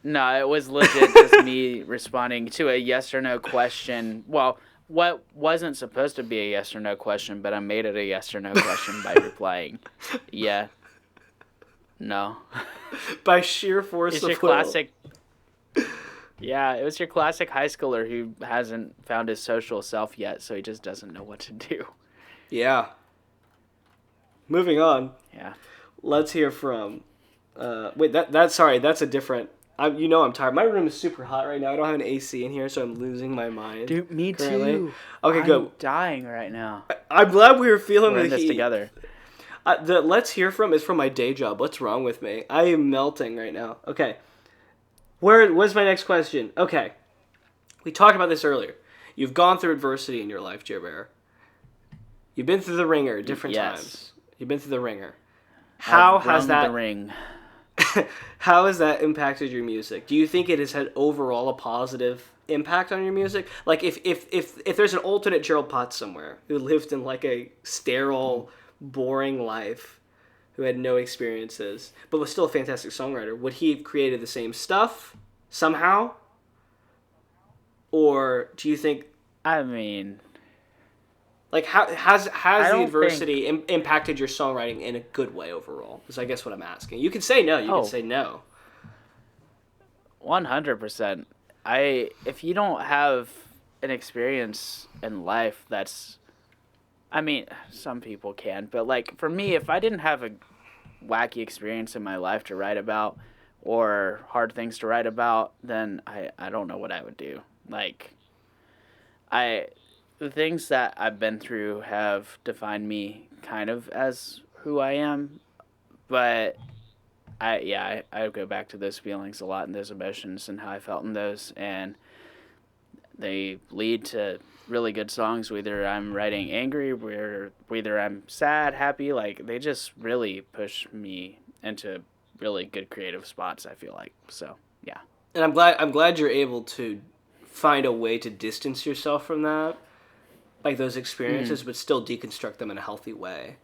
No, it was legit just me responding to a yes or no question. Well, what wasn't supposed to be a yes or no question, but I made it a yes or no question by replying, yeah, no. By sheer force It's of your will. classic. Yeah, it was your classic high schooler who hasn't found his social self yet, so he just doesn't know what to do. Yeah. Moving on. Yeah. Let's hear from. Wait, sorry, that's a different. I'm tired. My room is super hot right now. I don't have an AC in here, so I'm losing my mind. Dude, me currently. too. Okay, I'm go. dying right now. I'm glad we were feeling We're the in this heat. together. The let's hear from is from my day job. What's wrong with me? I am melting right now. Okay. Where's my next question? Okay. We talked about this earlier. You've gone through adversity in your life, Jer Bear. You've been through the ringer at different times. You've been through the ringer. How has that the ring? How has that impacted your music? Do you think it has had overall a positive impact on your music? Like if there's an alternate Gerald Potts somewhere who lived in like a sterile, boring life, who had no experiences, but was still a fantastic songwriter, would he have created the same stuff somehow? Or do you think, I mean, like, how has the don't adversity impacted your songwriting in a good way overall? Is I guess what I'm asking. You can say no. You can say no. 100%. If you don't have an experience in life that's, I mean, some people can, but like for me, if I didn't have a wacky experience in my life to write about or hard things to write about, then I don't know what I would do. Like, the things that I've been through have defined me kind of as who I am, but I go back to those feelings a lot and those emotions and how I felt in those, and they lead to really good songs. Whether I'm writing angry, whether I'm sad, happy, like they just really push me into really good creative spots, I feel like. So yeah. And I'm glad you're able to find a way to distance yourself from that, like those experiences, but still deconstruct them in a healthy way.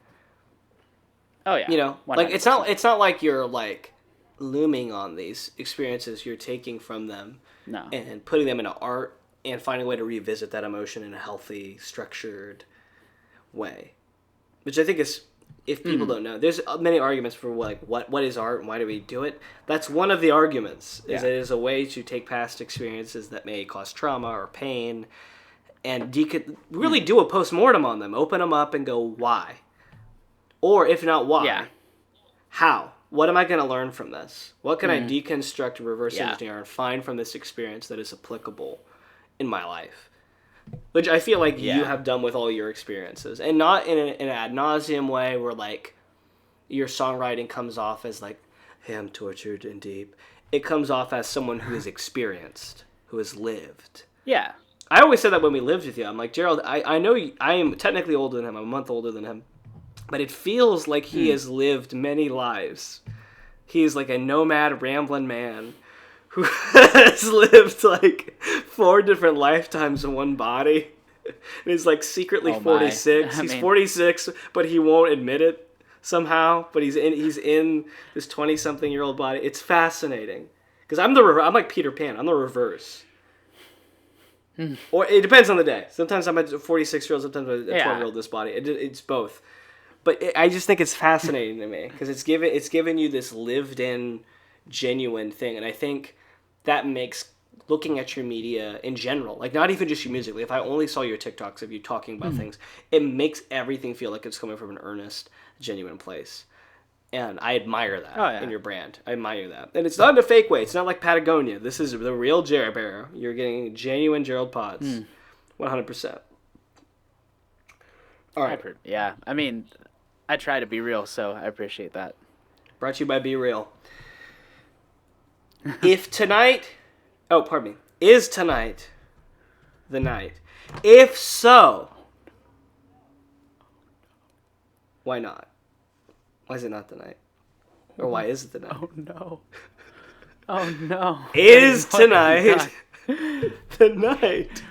Oh yeah. You know, 100%. like it's not like you're like looming on these experiences. You're taking from them and putting them into art and finding a way to revisit that emotion in a healthy, structured way. Which I think is, if people don't know, there's many arguments for like what is art and why do we do it. That's one of the arguments. Is it is a way to take past experiences that may cause trauma or pain and really do a postmortem on them, open them up and go, why? Or if not why, how? What am I going to learn from this? What can I deconstruct and reverse engineer and find from this experience that is applicable in my life? Which I feel like you have done with all your experiences. And not in an ad nauseum way where like your songwriting comes off as like, hey, I'm tortured and deep. It comes off as someone who is experienced, who has lived. Yeah. I always said that when we lived with you. I'm like, Gerald, I know I am technically older than him. I'm a month older than him. But it feels like he has lived many lives. He is like a nomad, rambling man who has lived like 4 different lifetimes in one body. And he's like secretly 46. He's 46, but he won't admit it somehow. But he's in this 20-something-year-old body. It's fascinating. Because I'm like Peter Pan. I'm the reverse. Or it depends on the day. Sometimes I'm a 46-year-old, sometimes I'm a 12-year-old in this body. It's both. But I just think it's fascinating to me because it's given you this lived-in, genuine thing, and I think that makes looking at your media in general, like not even just your music. Like if I only saw your TikToks of you talking about things, it makes everything feel like it's coming from an earnest, genuine place, and I admire that in your brand. I admire that, and it's not in a fake way. It's not like Patagonia. This is the real Jared Bear. You're getting genuine Gerald Potts, 100%. All right. Yeah, I mean, I try to be real, so I appreciate that. Brought to you by Be Real. If tonight... Oh, pardon me. Is tonight the night? If so, why not? Why is it not the night? Or why is it the night? Oh, no. Oh, no. Is tonight the night?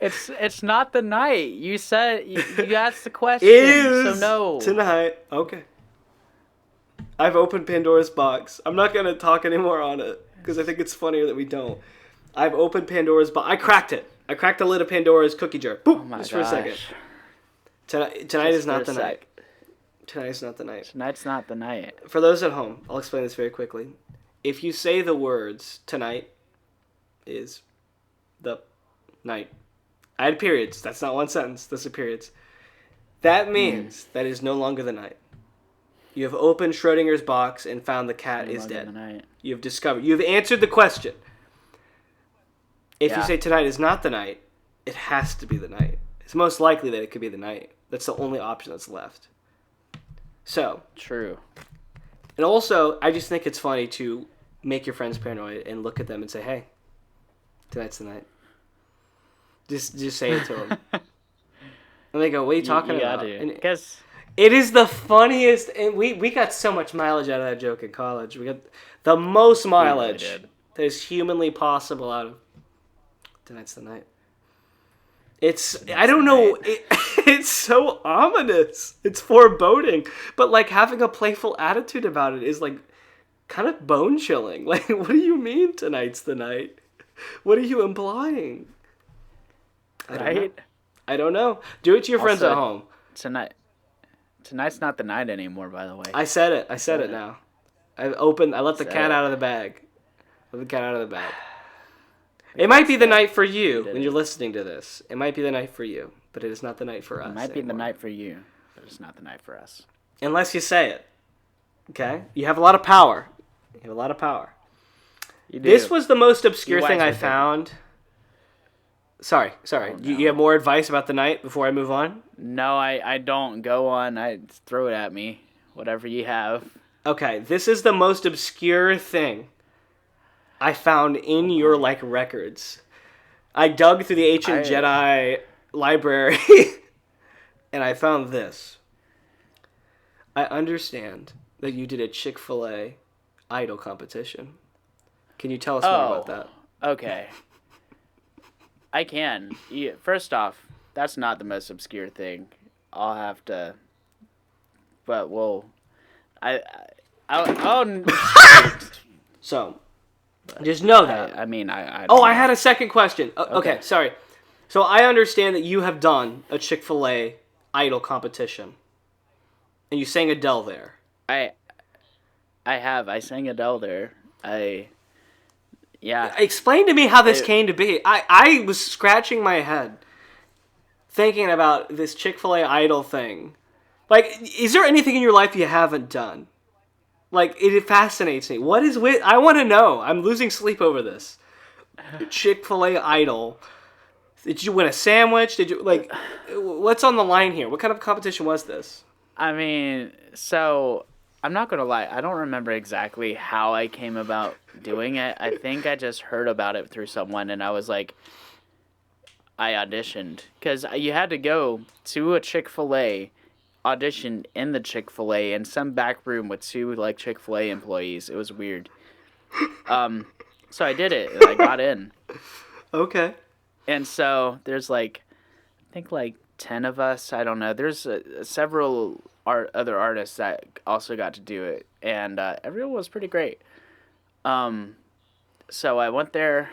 It's not the night. You said... You asked the question, is so no. Tonight. Okay. I've opened Pandora's box. I'm not going to talk anymore on it because I think it's funnier that we don't. I've opened Pandora's box. I cracked it. I cracked the lid of Pandora's cookie jar. Boop, Oh my just gosh. for a second. Tonight Just is for not a the sec. night. Tonight is not the night. Tonight's not the night. For those at home, I'll explain this very quickly. If you say the words, tonight is the night. I had periods. That's not one sentence. Those are periods. That means that is no longer the night. You have opened Schrodinger's box and found the cat No is longer dead. the night. You have discovered. You have answered the question. If you Yeah. say tonight is not the night, it has to be the night. It's most likely that it could be the night. That's the only option that's left. So, True. and also, I just think it's funny to make your friends paranoid and look at them and say, "Hey, tonight's the night." Just say it to them. And they go, "What are you talking about?" And Because it is the funniest, and we got so much mileage out of that joke in college. We got the most mileage did. that is humanly possible out of tonight's the night. I don't know, it's so ominous. It's foreboding. But like having a playful attitude about it is like kind of bone chilling. Like, what do you mean tonight's the night? What are you implying? I don't know. Do it to your friends at home. Tonight's not the night anymore, by the way. I said it now. I let the cat out of the bag. Let the cat out of the bag. It might be the night for you when you're listening to this. It might be the night for you, but it is not the night for us. It might be the night for you, but it's not the night for us. Unless you say it. Okay? You have a lot of power. You do. This was the most obscure You're thing wise I with it. found. Sorry. Oh, no. You have more advice about the night before I move on? No, I don't. Go on. Throw it at me. Whatever you have. Okay, this is the most obscure thing I found in your records. I dug through the ancient Jedi library and I found this. I understand that you did a Chick-fil-A idol competition. Can you tell us more about that? Okay. I can. First off, that's not the most obscure thing. I'll have to. But we'll. I'll So, just know that. I mean, I Oh, don't I know. had a second question. Okay, Okay. sorry. So I understand that you have done a Chick-fil-A idol competition. And you sang Adele there. I have. I sang Adele there. Yeah. Explain to me how this came to be. I was scratching my head thinking about this Chick-fil-A idol thing. Like, is there anything in your life you haven't done? Like, it fascinates me. What is with... I want to know. I'm losing sleep over this. Chick-fil-A idol. Did you win a sandwich? Did you... Like, what's on the line here? What kind of competition was this? I mean, so I'm not gonna lie. I don't remember exactly how I came about doing it. I think I just heard about it through someone, and I was like, I auditioned because you had to go to a Chick-fil-A, audition in the Chick-fil-A in some back room with two Chick-fil-A employees. It was weird. So I did it. And I got in. Okay. And so there's I think 10 of us. I don't know. There's several other artists that also got to do it, and everyone was pretty great. So I went there.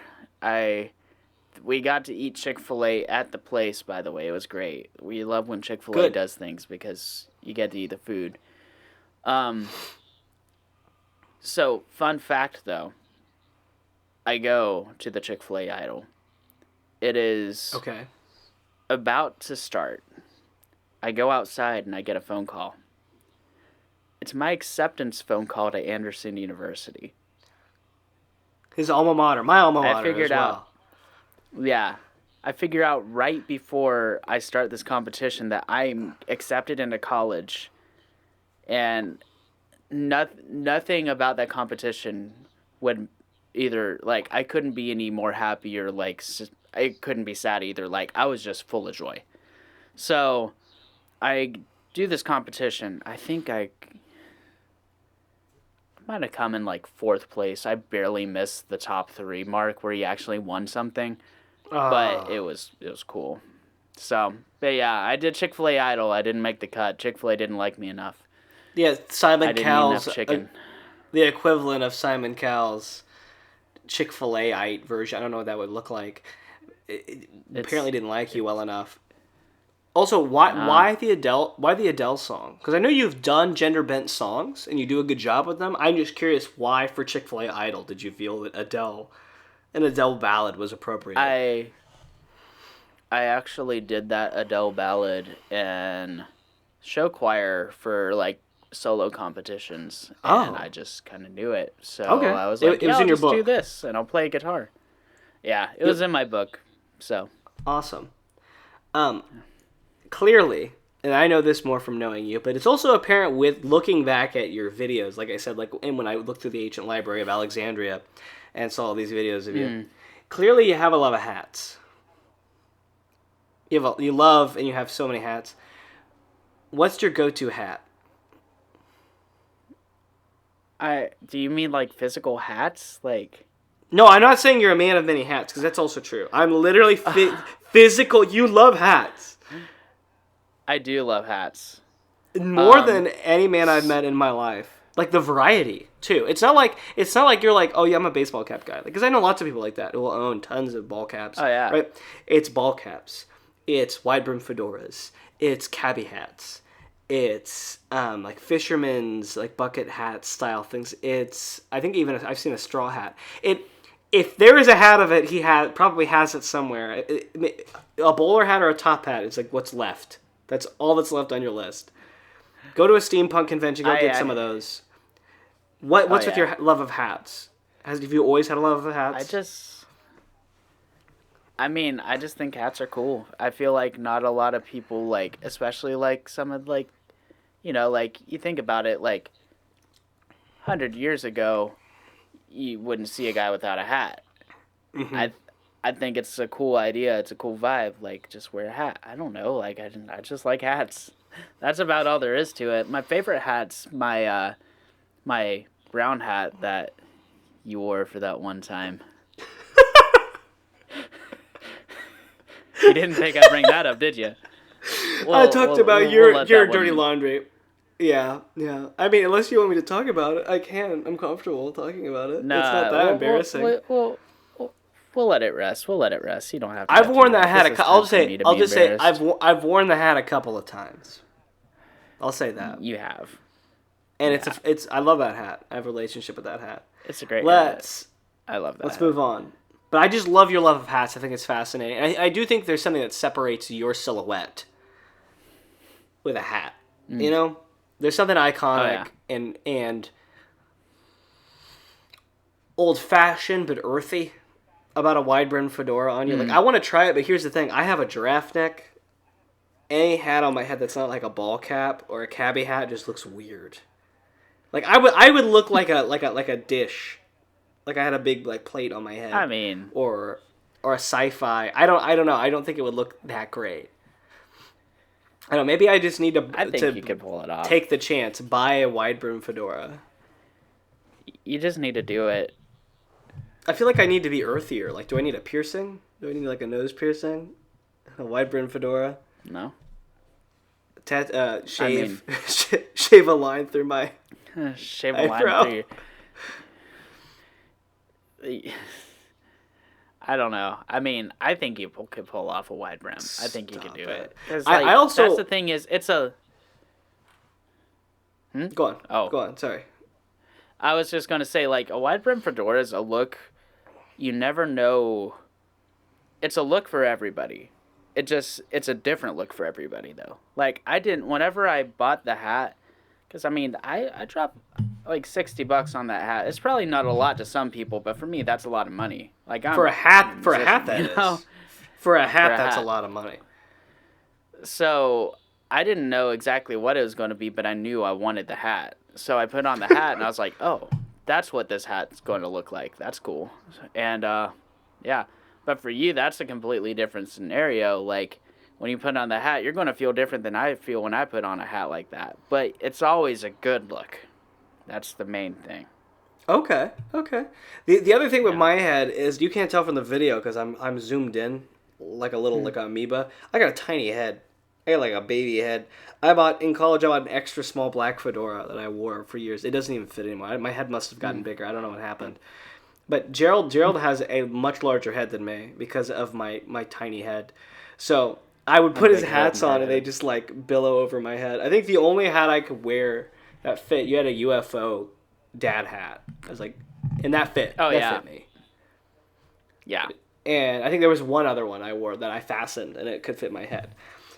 We got to eat Chick-fil-A at the place, by the way. It was great. We love when Chick-fil-A Good. does things because you get to eat the food. So, fun fact, though. I go to the Chick-fil-A idol. It is Okay. about to start. I go outside and I get a phone call. It's my acceptance phone call to Anderson University. His alma mater. My alma mater figured as well. out. Yeah. I figure out right before I start this competition that I'm accepted into college. And nothing about that competition would either, I couldn't be any more happy or, I couldn't be sad either. I was just full of joy. So, I do this competition. I think I might have come in, 4th place. I barely missed the top 3 mark where he actually won something. But it was cool. So, but yeah, I did Chick-fil-A Idol. I didn't make the cut. Chick-fil-A didn't like me enough. Yeah, Simon I didn't eat Cowell's enough chicken. the equivalent of Simon Cowell's Chick-fil-A-ite version. I don't know what that would look like. It apparently didn't like you well enough. Also, why the Adele song? Because I know you've done gender bent songs and you do a good job with them. I'm just curious, why for Chick-fil-A Idol did you feel that an Adele ballad was appropriate? I actually did that Adele ballad in show choir for like solo competitions, and I just kind of knew it. So I was like, it was in your I'll just book. do this, and I'll play guitar. Yeah, it was in my book. So awesome. Clearly, and I know this more from knowing you, but it's also apparent with looking back at your videos. Like I said, and when I looked through the ancient library of Alexandria and saw all these videos of you, clearly you have a love of hats. You love and you have so many hats. What's your go-to hat? Do you mean like physical hats? Like, no, I'm not saying you're a man of many hats, because that's also true. I'm literally physical. You love hats. I do love hats. More than any man I've met in my life. Like the variety, too. It's not like you're like, oh yeah, I'm a baseball cap guy. Because I know lots of people like that who will own tons of ball caps. Oh yeah. Right? It's ball caps. It's wide brim fedoras. It's cabbie hats. It's like fisherman's like bucket hat style things. It's, I think even I've seen a straw hat. If there is a hat of it, he probably has it somewhere. A bowler hat or a top hat. It's like what's left. That's all that's left on your list. Go to a steampunk convention. Go get some of those. What's with your love of hats? Have you always had a love of hats? I just think hats are cool. I feel like not a lot of people, like, especially like some of like, like you think about it, like 100 years ago, you wouldn't see a guy without a hat. Mm-hmm. I think it's a cool idea. It's a cool vibe. Like, just wear a hat. I don't know. Like, I just like hats. That's about all there is to it. My favorite hat's my brown hat that you wore for that one time. You didn't think I'd bring that up, did you? I talked about your dirty laundry. Yeah. I mean, unless you want me to talk about it, I can. I'm comfortable talking about it. No, it's not that embarrassing. We'll let it rest. You don't have to. I've worn that hat. I'll just say I've worn the hat a couple of times. I'll say that. You have. And it's I love that hat. I have a relationship with that hat. It's a great hat. I love that. Let's move on. But I just love your love of hats. I think it's fascinating. I do think there's something that separates your silhouette with a hat. You know? There's something iconic and old-fashioned but earthy about a wide-brimmed fedora on you. Like, I want to try it, but here's the thing. I have a giraffe neck. Any hat on my head that's not like a ball cap or a cabbie hat just looks weird. Like, I would look like a dish. Like I had a big like plate on my head. I mean, or a sci-fi. I don't know. I don't think it would look that great. I don't know. Maybe I just need to. I think you could pull it off. Take the chance. Buy a wide brim fedora. You just need to do it. I feel like I need to be earthier. Like, do I need a piercing? Do I need like a nose piercing? A wide brim fedora? No. Shave a line through my shave a eyebrow. Line through your... I don't know. I mean, I think you could pull off a wide brim. I think you could do it. Like, I also. That's the thing is, it's a. Go on. Oh, go on. Sorry. I was just gonna say, like, a wide brim fedora is a look. You never know. It's a look for everybody. It's a different look for everybody though. Like whenever I bought the hat, because I mean, I dropped like $60 on that hat. It's probably not a lot to some people, but for me, that's a lot of money. Like for a hat, that's a lot of money. So I didn't know exactly what it was going to be, but I knew I wanted the hat. So I put on the hat, and I was like, oh, that's what this hat's going to look like. That's cool. And yeah, but for you, that's a completely different scenario. Like, when you put on the hat, you're going to feel different than I feel when I put on a hat like that. But it's always a good look. That's the main thing. Okay. The other thing with my head is you can't tell from the video because I'm zoomed in like a little like amoeba. I got a tiny head. I got like a baby head. In college I bought an extra small black fedora that I wore for years. It doesn't even fit anymore. My head must have gotten bigger. I don't know what happened. But Gerald has a much larger head than me because of my tiny head. So I would put his hats on and they just like billow over my head. I think the only hat I could wear that fit, you had a UFO dad hat. I was like, and that fit. Oh, that yeah. fit me. Yeah. And I think there was one other one I wore that I fastened and it could fit my head.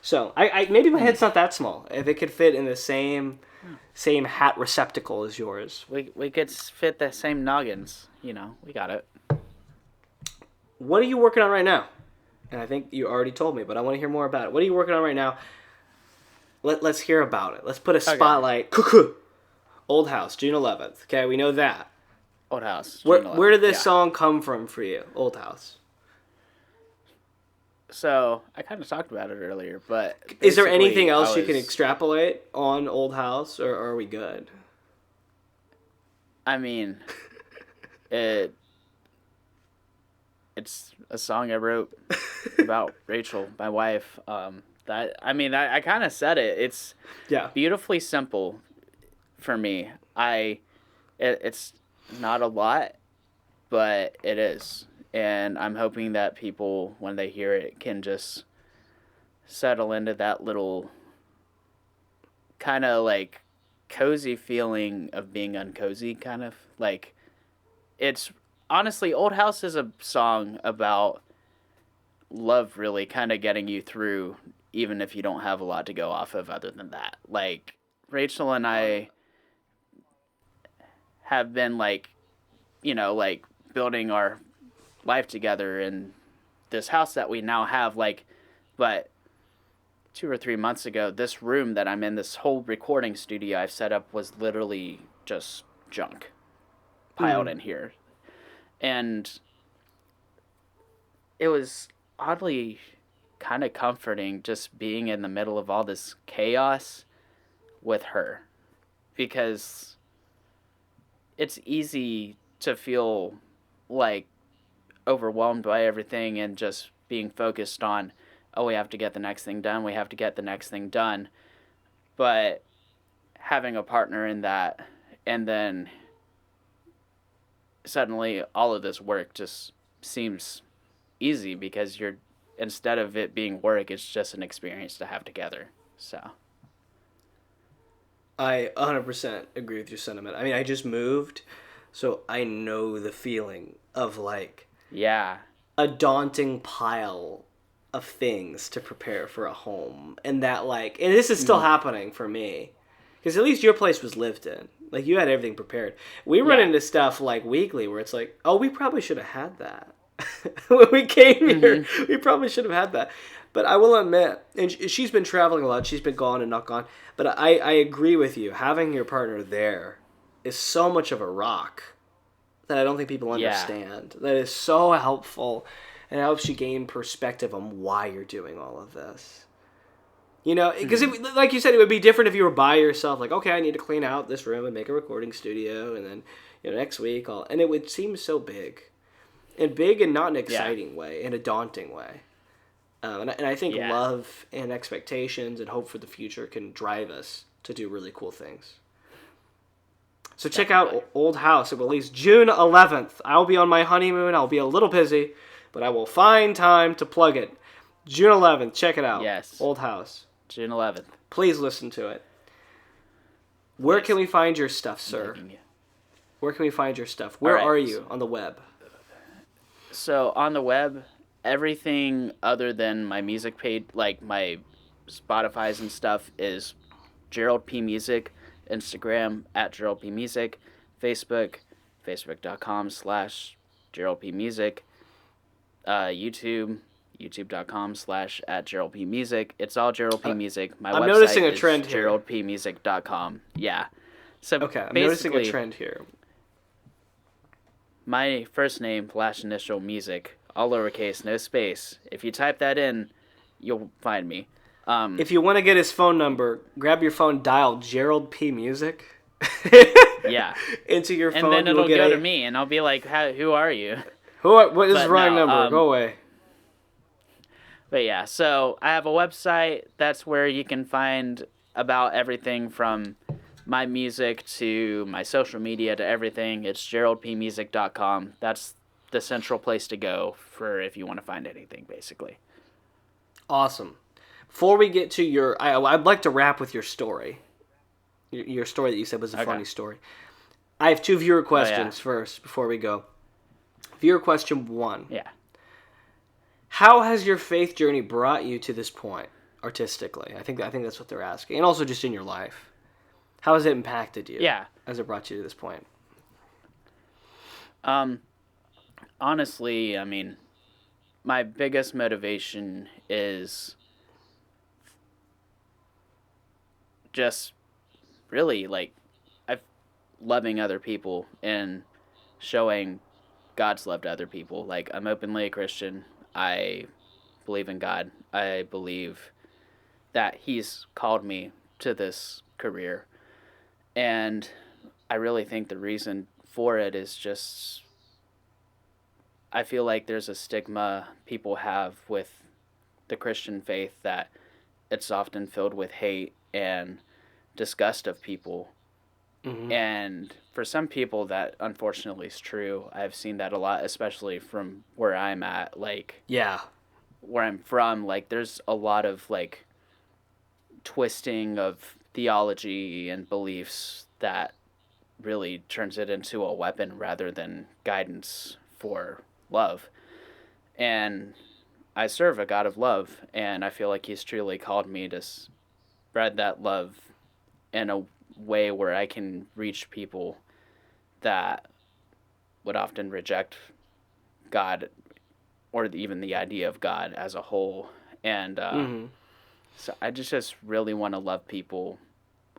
So I maybe my head's not that small. If it could fit in the same hat receptacle as yours. We could fit the same noggins. You know, we got it. What are you working on right now? And I think you already told me, but I want to hear more about it. What are you working on right now? Let's hear about it. Let's put a spotlight. Okay. Old House, June 11th. Okay, we know that. Old House. Where did this song come from for you, Old House? So, I kind of talked about it earlier, but... Is there anything else you can extrapolate on Old House, or are we good? I mean, it's a song I wrote about Rachel, my wife. I kind of said it. It's beautifully simple for me. It's not a lot, but it is. And I'm hoping that people, when they hear it, can just settle into that little kind of like cozy feeling of being uncozy, kind of. Like, it's honestly, Old House is a song about love really kind of getting you through, even if you don't have a lot to go off of other than that. Like, Rachel and I have been like, you know, like building our life together in this house that we now have, like, but 2 or 3 months ago, this room that I'm in, this whole recording studio I've set up was literally just junk piled in here. And it was oddly kind of comforting just being in the middle of all this chaos with her, because it's easy to feel like overwhelmed by everything and just being focused on, oh, we have to get the next thing done. But having a partner in that, and then suddenly all of this work just seems easy because instead of it being work, it's just an experience to have together. So I 100% agree with your sentiment. I mean, I just moved, so I know the feeling of like a daunting pile of things to prepare for a home, and that like, and this is still happening for me, because at least your place was lived in, like you had everything prepared. We run into stuff like weekly where it's like, oh, we probably should have had that when we came here. We probably should have had that. But I will admit, and she's been traveling a lot, she's been gone and not gone, but I agree with you, having your partner there is so much of a rock that I don't think people understand. That is so helpful, and it helps you gain perspective on why you're doing all of this. You know, because like you said, it would be different if you were by yourself. Like, okay, I need to clean out this room and make a recording studio, and then next week and it would seem so big, and not in an exciting way, in a daunting way. And I think love and expectations and hope for the future can drive us to do really cool things. So check out Old House. It will release June 11th. I'll be on my honeymoon. I'll be a little busy, but I will find time to plug it. June 11th. Check it out. Yes. Old House. June 11th. Please listen to it. Where can we find your stuff, sir? Where can we find your stuff? Where are you on the web? So on the web, everything other than my music page, like my Spotify's and stuff, is Gerald P Music. Instagram @Gerald P Music, Facebook, facebook.com/Gerald P Music, YouTube, youtube.com/@Gerald P Music. It's all Gerald P Music. My I'm website noticing a trend is here. GeraldPmusic.com. Yeah. So okay, I'm noticing a trend here. My first name, last initial, Music, all lowercase, no space. If you type that in, you'll find me. If you want to get his phone number, grab your phone, dial Gerald P Music. Into your phone, and then it'll go to me, and I'll be like, "Who are you? What is the wrong number? Go away." But yeah, so I have a website. That's where you can find about everything from my music to my social media to everything, it's geraldpmusic.com. That's the central place to go for if you want to find anything, basically. Awesome. Before we get to I'd like to wrap with your story. Your story that you said was a funny story. I have 2 viewer questions first before we go. Viewer question 1. Yeah. How has your faith journey brought you to this point artistically? I think that's what they're asking, and also just in your life. How has it impacted you? Yeah. As it brought you to this point? Honestly, I mean, my biggest motivation is just really like loving other people and showing God's love to other people. Like, I'm openly a Christian. I believe in God. I believe that He's called me to this career. And I really think the reason for it is just, I feel like there's a stigma people have with the Christian faith that it's often filled with hate and disgust of people. Mm-hmm. And for some people that unfortunately is true. I've seen that a lot, especially from where I'm at, like, yeah, where I'm from. Like, there's a lot of like twisting of theology and beliefs that really turns it into a weapon rather than guidance for love. And I serve a God of love, and I feel like He's truly called me to spread that love in a way where I can reach people that would often reject God or even the idea of God as a whole. And so I just really want to love people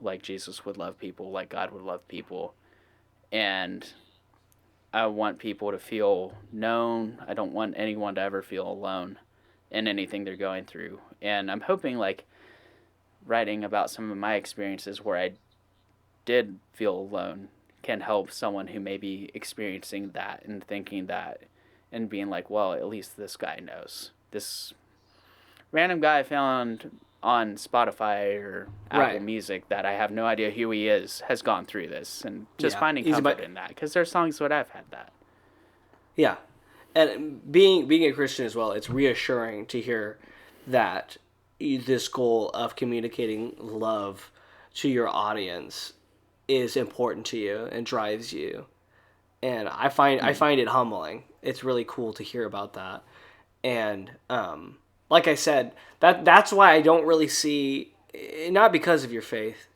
like Jesus would love people, like God would love people. And I want people to feel known. I don't want anyone to ever feel alone in anything they're going through. And I'm hoping, like, writing about some of my experiences where I did feel alone can help someone who may be experiencing that and thinking that and being like, well, at least this guy knows. This random guy I found on Spotify or Apple Music that I have no idea who he is has gone through this, and just finding comfort in that, because there's songs where I've had that. Yeah, and being a Christian as well, it's reassuring to hear that this goal of communicating love to your audience is important to you and drives you, and I find it humbling. It's really cool to hear about that, and like I said, that's why I don't really see, not because of your faith,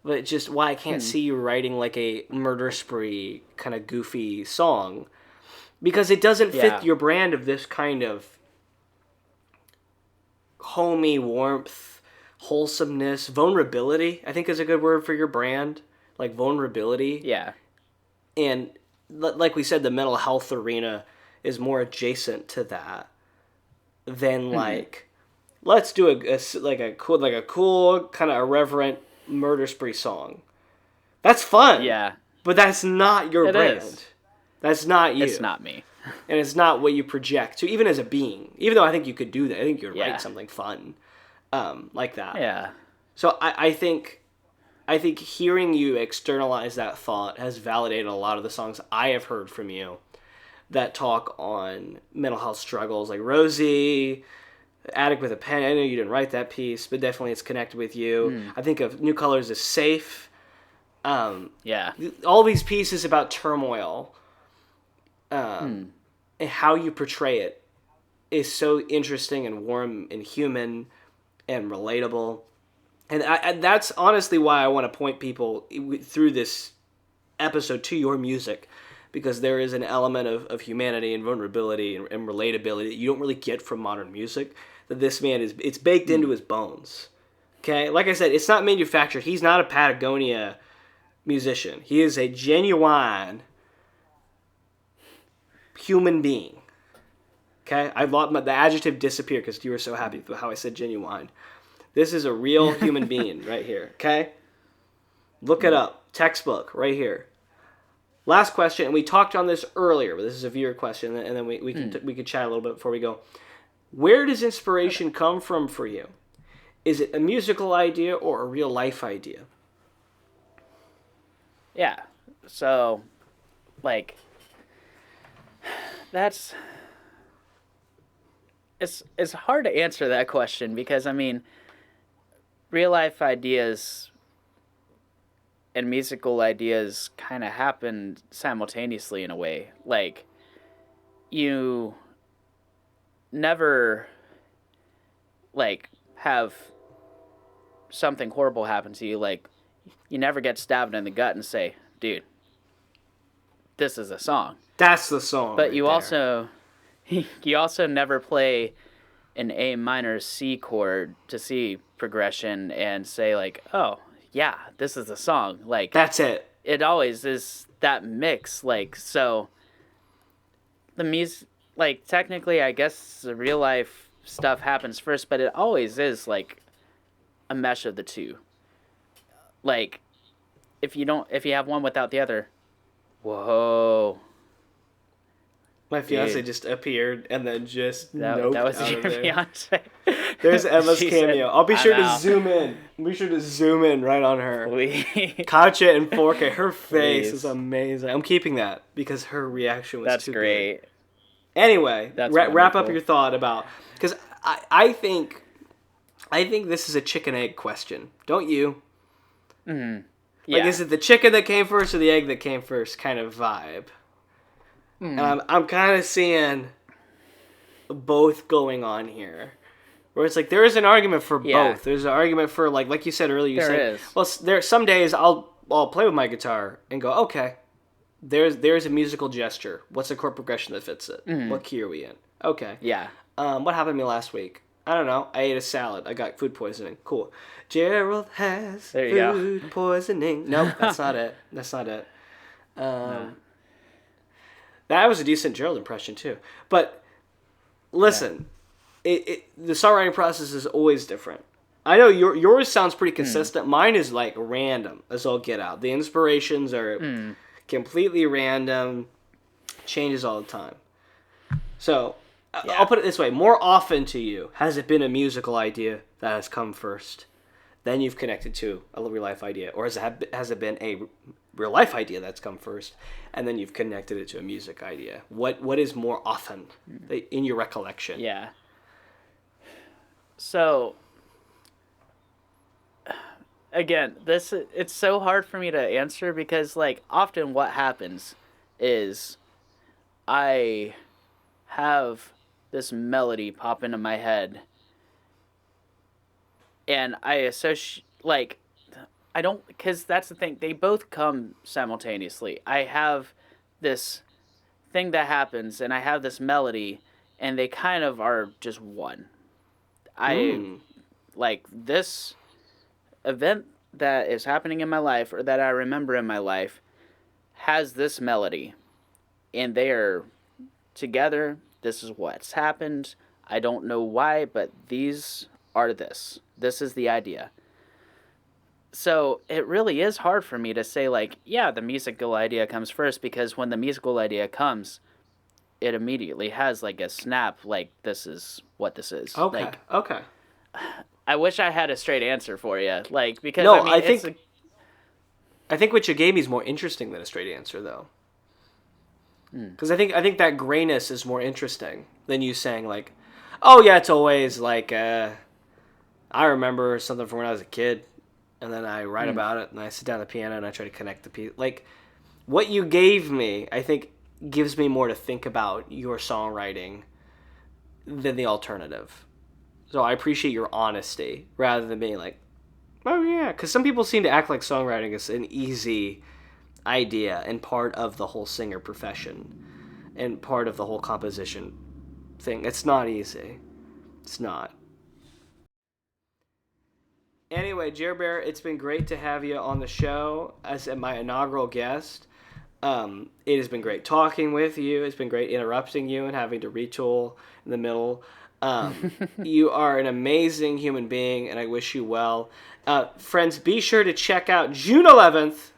but just why I can't see you writing like a murder spree kind of goofy song, because it doesn't fit your brand of this kind of homey warmth, wholesomeness, vulnerability. I think is a good word for your brand. Like vulnerability. Yeah. And like we said, the mental health arena is more adjacent to that than like, let's do a cool kind of irreverent murder spree song. That's fun. Yeah. But that's not your brand. Is. That's not you. It's not me. And it's not what you project to, even as a being. Even though I think you could do that. I think you could write something fun like that. Yeah. So I think hearing you externalize that thought has validated a lot of the songs I have heard from you that talk on mental health struggles, like Rosie, Attic with a Pen. I know you didn't write that piece, but definitely it's connected with you. I think of New Colors as Safe. All these pieces about turmoil and how you portray it is so interesting and warm and human and relatable. And that's honestly why I want to point people through this episode to your music, because there is an element of humanity and vulnerability and relatability that you don't really get from modern music, that this man it's baked into his bones. Okay? Like I said, it's not manufactured. He's not a Patagonia musician. He is a genuine human being. Okay? I let the adjective disappear because you were so happy with how I said genuine. This is a real human being right here, okay? Look it up. Textbook right here. Last question, and we talked on this earlier, but this is a viewer question, and then we can chat a little bit before we go. Where does inspiration come from for you? Is it a musical idea or a real life idea? Yeah. So, like, that's it's hard to answer that question because I mean, real life ideas and musical ideas kind of happen simultaneously in a way. Like, you never like have something horrible happen to you. Like, you never get stabbed in the gut and say, "Dude, this is a song." That's the song. But right you there. also you also never play an A minor C chord to C progression and say like, "Oh, yeah, this is a song." Like, That's it. it always is that mix. Like, so the music, like, technically, I guess the real life stuff happens first, but it always is like a mesh of the two. Like, if you have one without the other, whoa. My fiance Dude. just appeared and then just That was out your of there. fiance. There's Emma's She cameo. said, I'll be sure "I'm to out." zoom in. Be sure to zoom in right on her. Please. Catch it in 4K. Her face Please. is amazing. I'm keeping that because her reaction was That's too great. good. Anyway, That's wrap up wonderful. your thought about because I think this is a chicken egg question. Don't you? Mm-hmm. Like, Yeah. is it the chicken that came first or the egg that came first kind of vibe? And I'm kind of seeing both going on here. Where it's like there is an argument for Yeah. both. There's an argument for like you said earlier. You There said, is. well, there some days I'll play with my guitar and go, okay, there's a musical gesture. What's a chord progression that fits it? What key are we in? Okay. Yeah. What happened to me last week? I don't know. I ate a salad. I got food poisoning. Cool. Gerald has There you go. food poisoning. Nope, that's not it. That's not it. That was a decent Gerald impression too. But listen, the songwriting process is always different. I know yours sounds pretty consistent. Mine is like random as all get out. The inspirations are completely random, changes all the time. So I'll put it this way: more often to you, has it been a musical idea that has come first, then you've connected to a real life idea, or has it been a real life idea that's come first, and then you've connected it to a music idea? What is more often in your recollection? Yeah. So, again, it's so hard for me to answer because, like, often what happens is I have this melody pop into my head and I associate, like, I don't, because that's the thing, they both come simultaneously. I have this thing that happens and I have this melody and they kind of are just one. Like, this event that is happening in my life or that I remember in my life has this melody and they are together. This is what's happened. I don't know why, but these are this. This is the idea. So it really is hard for me to say, like, yeah, the musical idea comes first, because when the musical idea comes, it immediately has, like, a snap, like, this is what this is. Okay. Like, Okay. I wish I had a straight answer for you, like, because No, I mean, I think what you gave me is more interesting than a straight answer, though. Because I think that grayness is more interesting than you saying like, "Oh yeah, it's always like I remember something from when I was a kid, and then I write about it, and I sit down at the piano and I try to connect the piece." Like, what you gave me, I think, gives me more to think about your songwriting than the alternative. So I appreciate your honesty rather than being like, "Oh yeah," because some people seem to act like songwriting is an easy idea and part of the whole singer profession and part of the whole composition thing. It's not easy. It's not. Anyway, Jer Bear, it's been great to have you on the show as my inaugural guest. It has been great talking with you. It's been great interrupting you and having to retool in the middle. You are an amazing human being, and I wish you well. Friends, be sure to check out June 11th,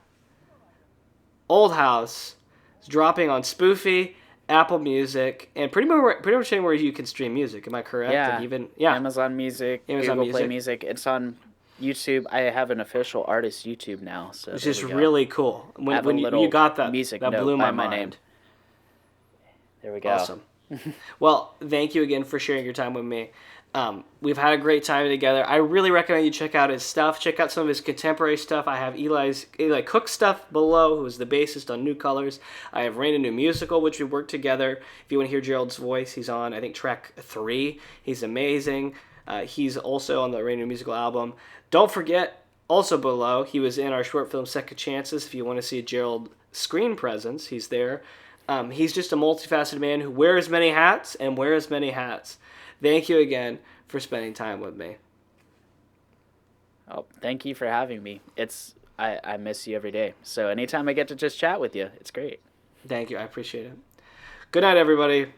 Old House. It's dropping on Spoofy, Apple Music, and pretty much anywhere you can stream music. Am I correct? Yeah. And even Amazon Music, Amazon Google Play Music. Music. It's on YouTube. I have an official artist YouTube now, so Which there is we go. really cool. I have When a you little got that, music that note blew my by my mind. name. There we go. Awesome. Well, thank you again for sharing your time with me. We've had a great time together. I really recommend you check out his stuff. Check out some of his contemporary stuff. I have Eli Cooke stuff below, who is the bassist on New Colors. I have Rain a New Musical, which we worked together. If you want to hear Gerald's voice, he's on, I think, track 3. He's amazing. He's also on the Rain a New Musical album. Don't forget, also below, he was in our short film Second Chances. If you want to see Gerald screen presence, he's there. He's just a multifaceted man who wears many hats and wears many hats. Thank you again for spending time with me. Oh, thank you for having me. I miss you every day. So anytime I get to just chat with you, it's great. Thank you. I appreciate it. Good night, everybody.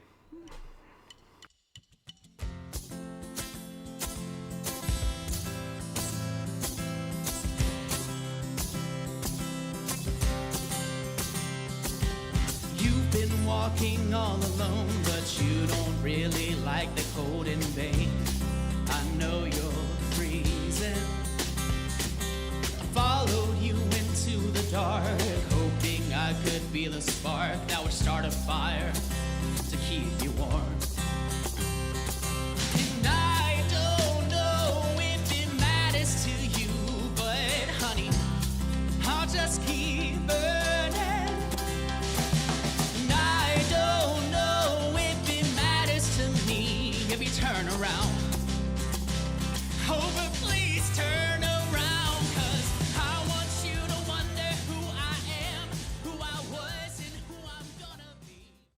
Walking all alone, but you don't really like the cold in vain. I know you're freezing. I followed you into the dark, hoping I could feel a spark that would start a fire to keep you warm. And I don't know if it matters to you, but honey, I'll just keep burning. Turn around. Oh, but please turn around.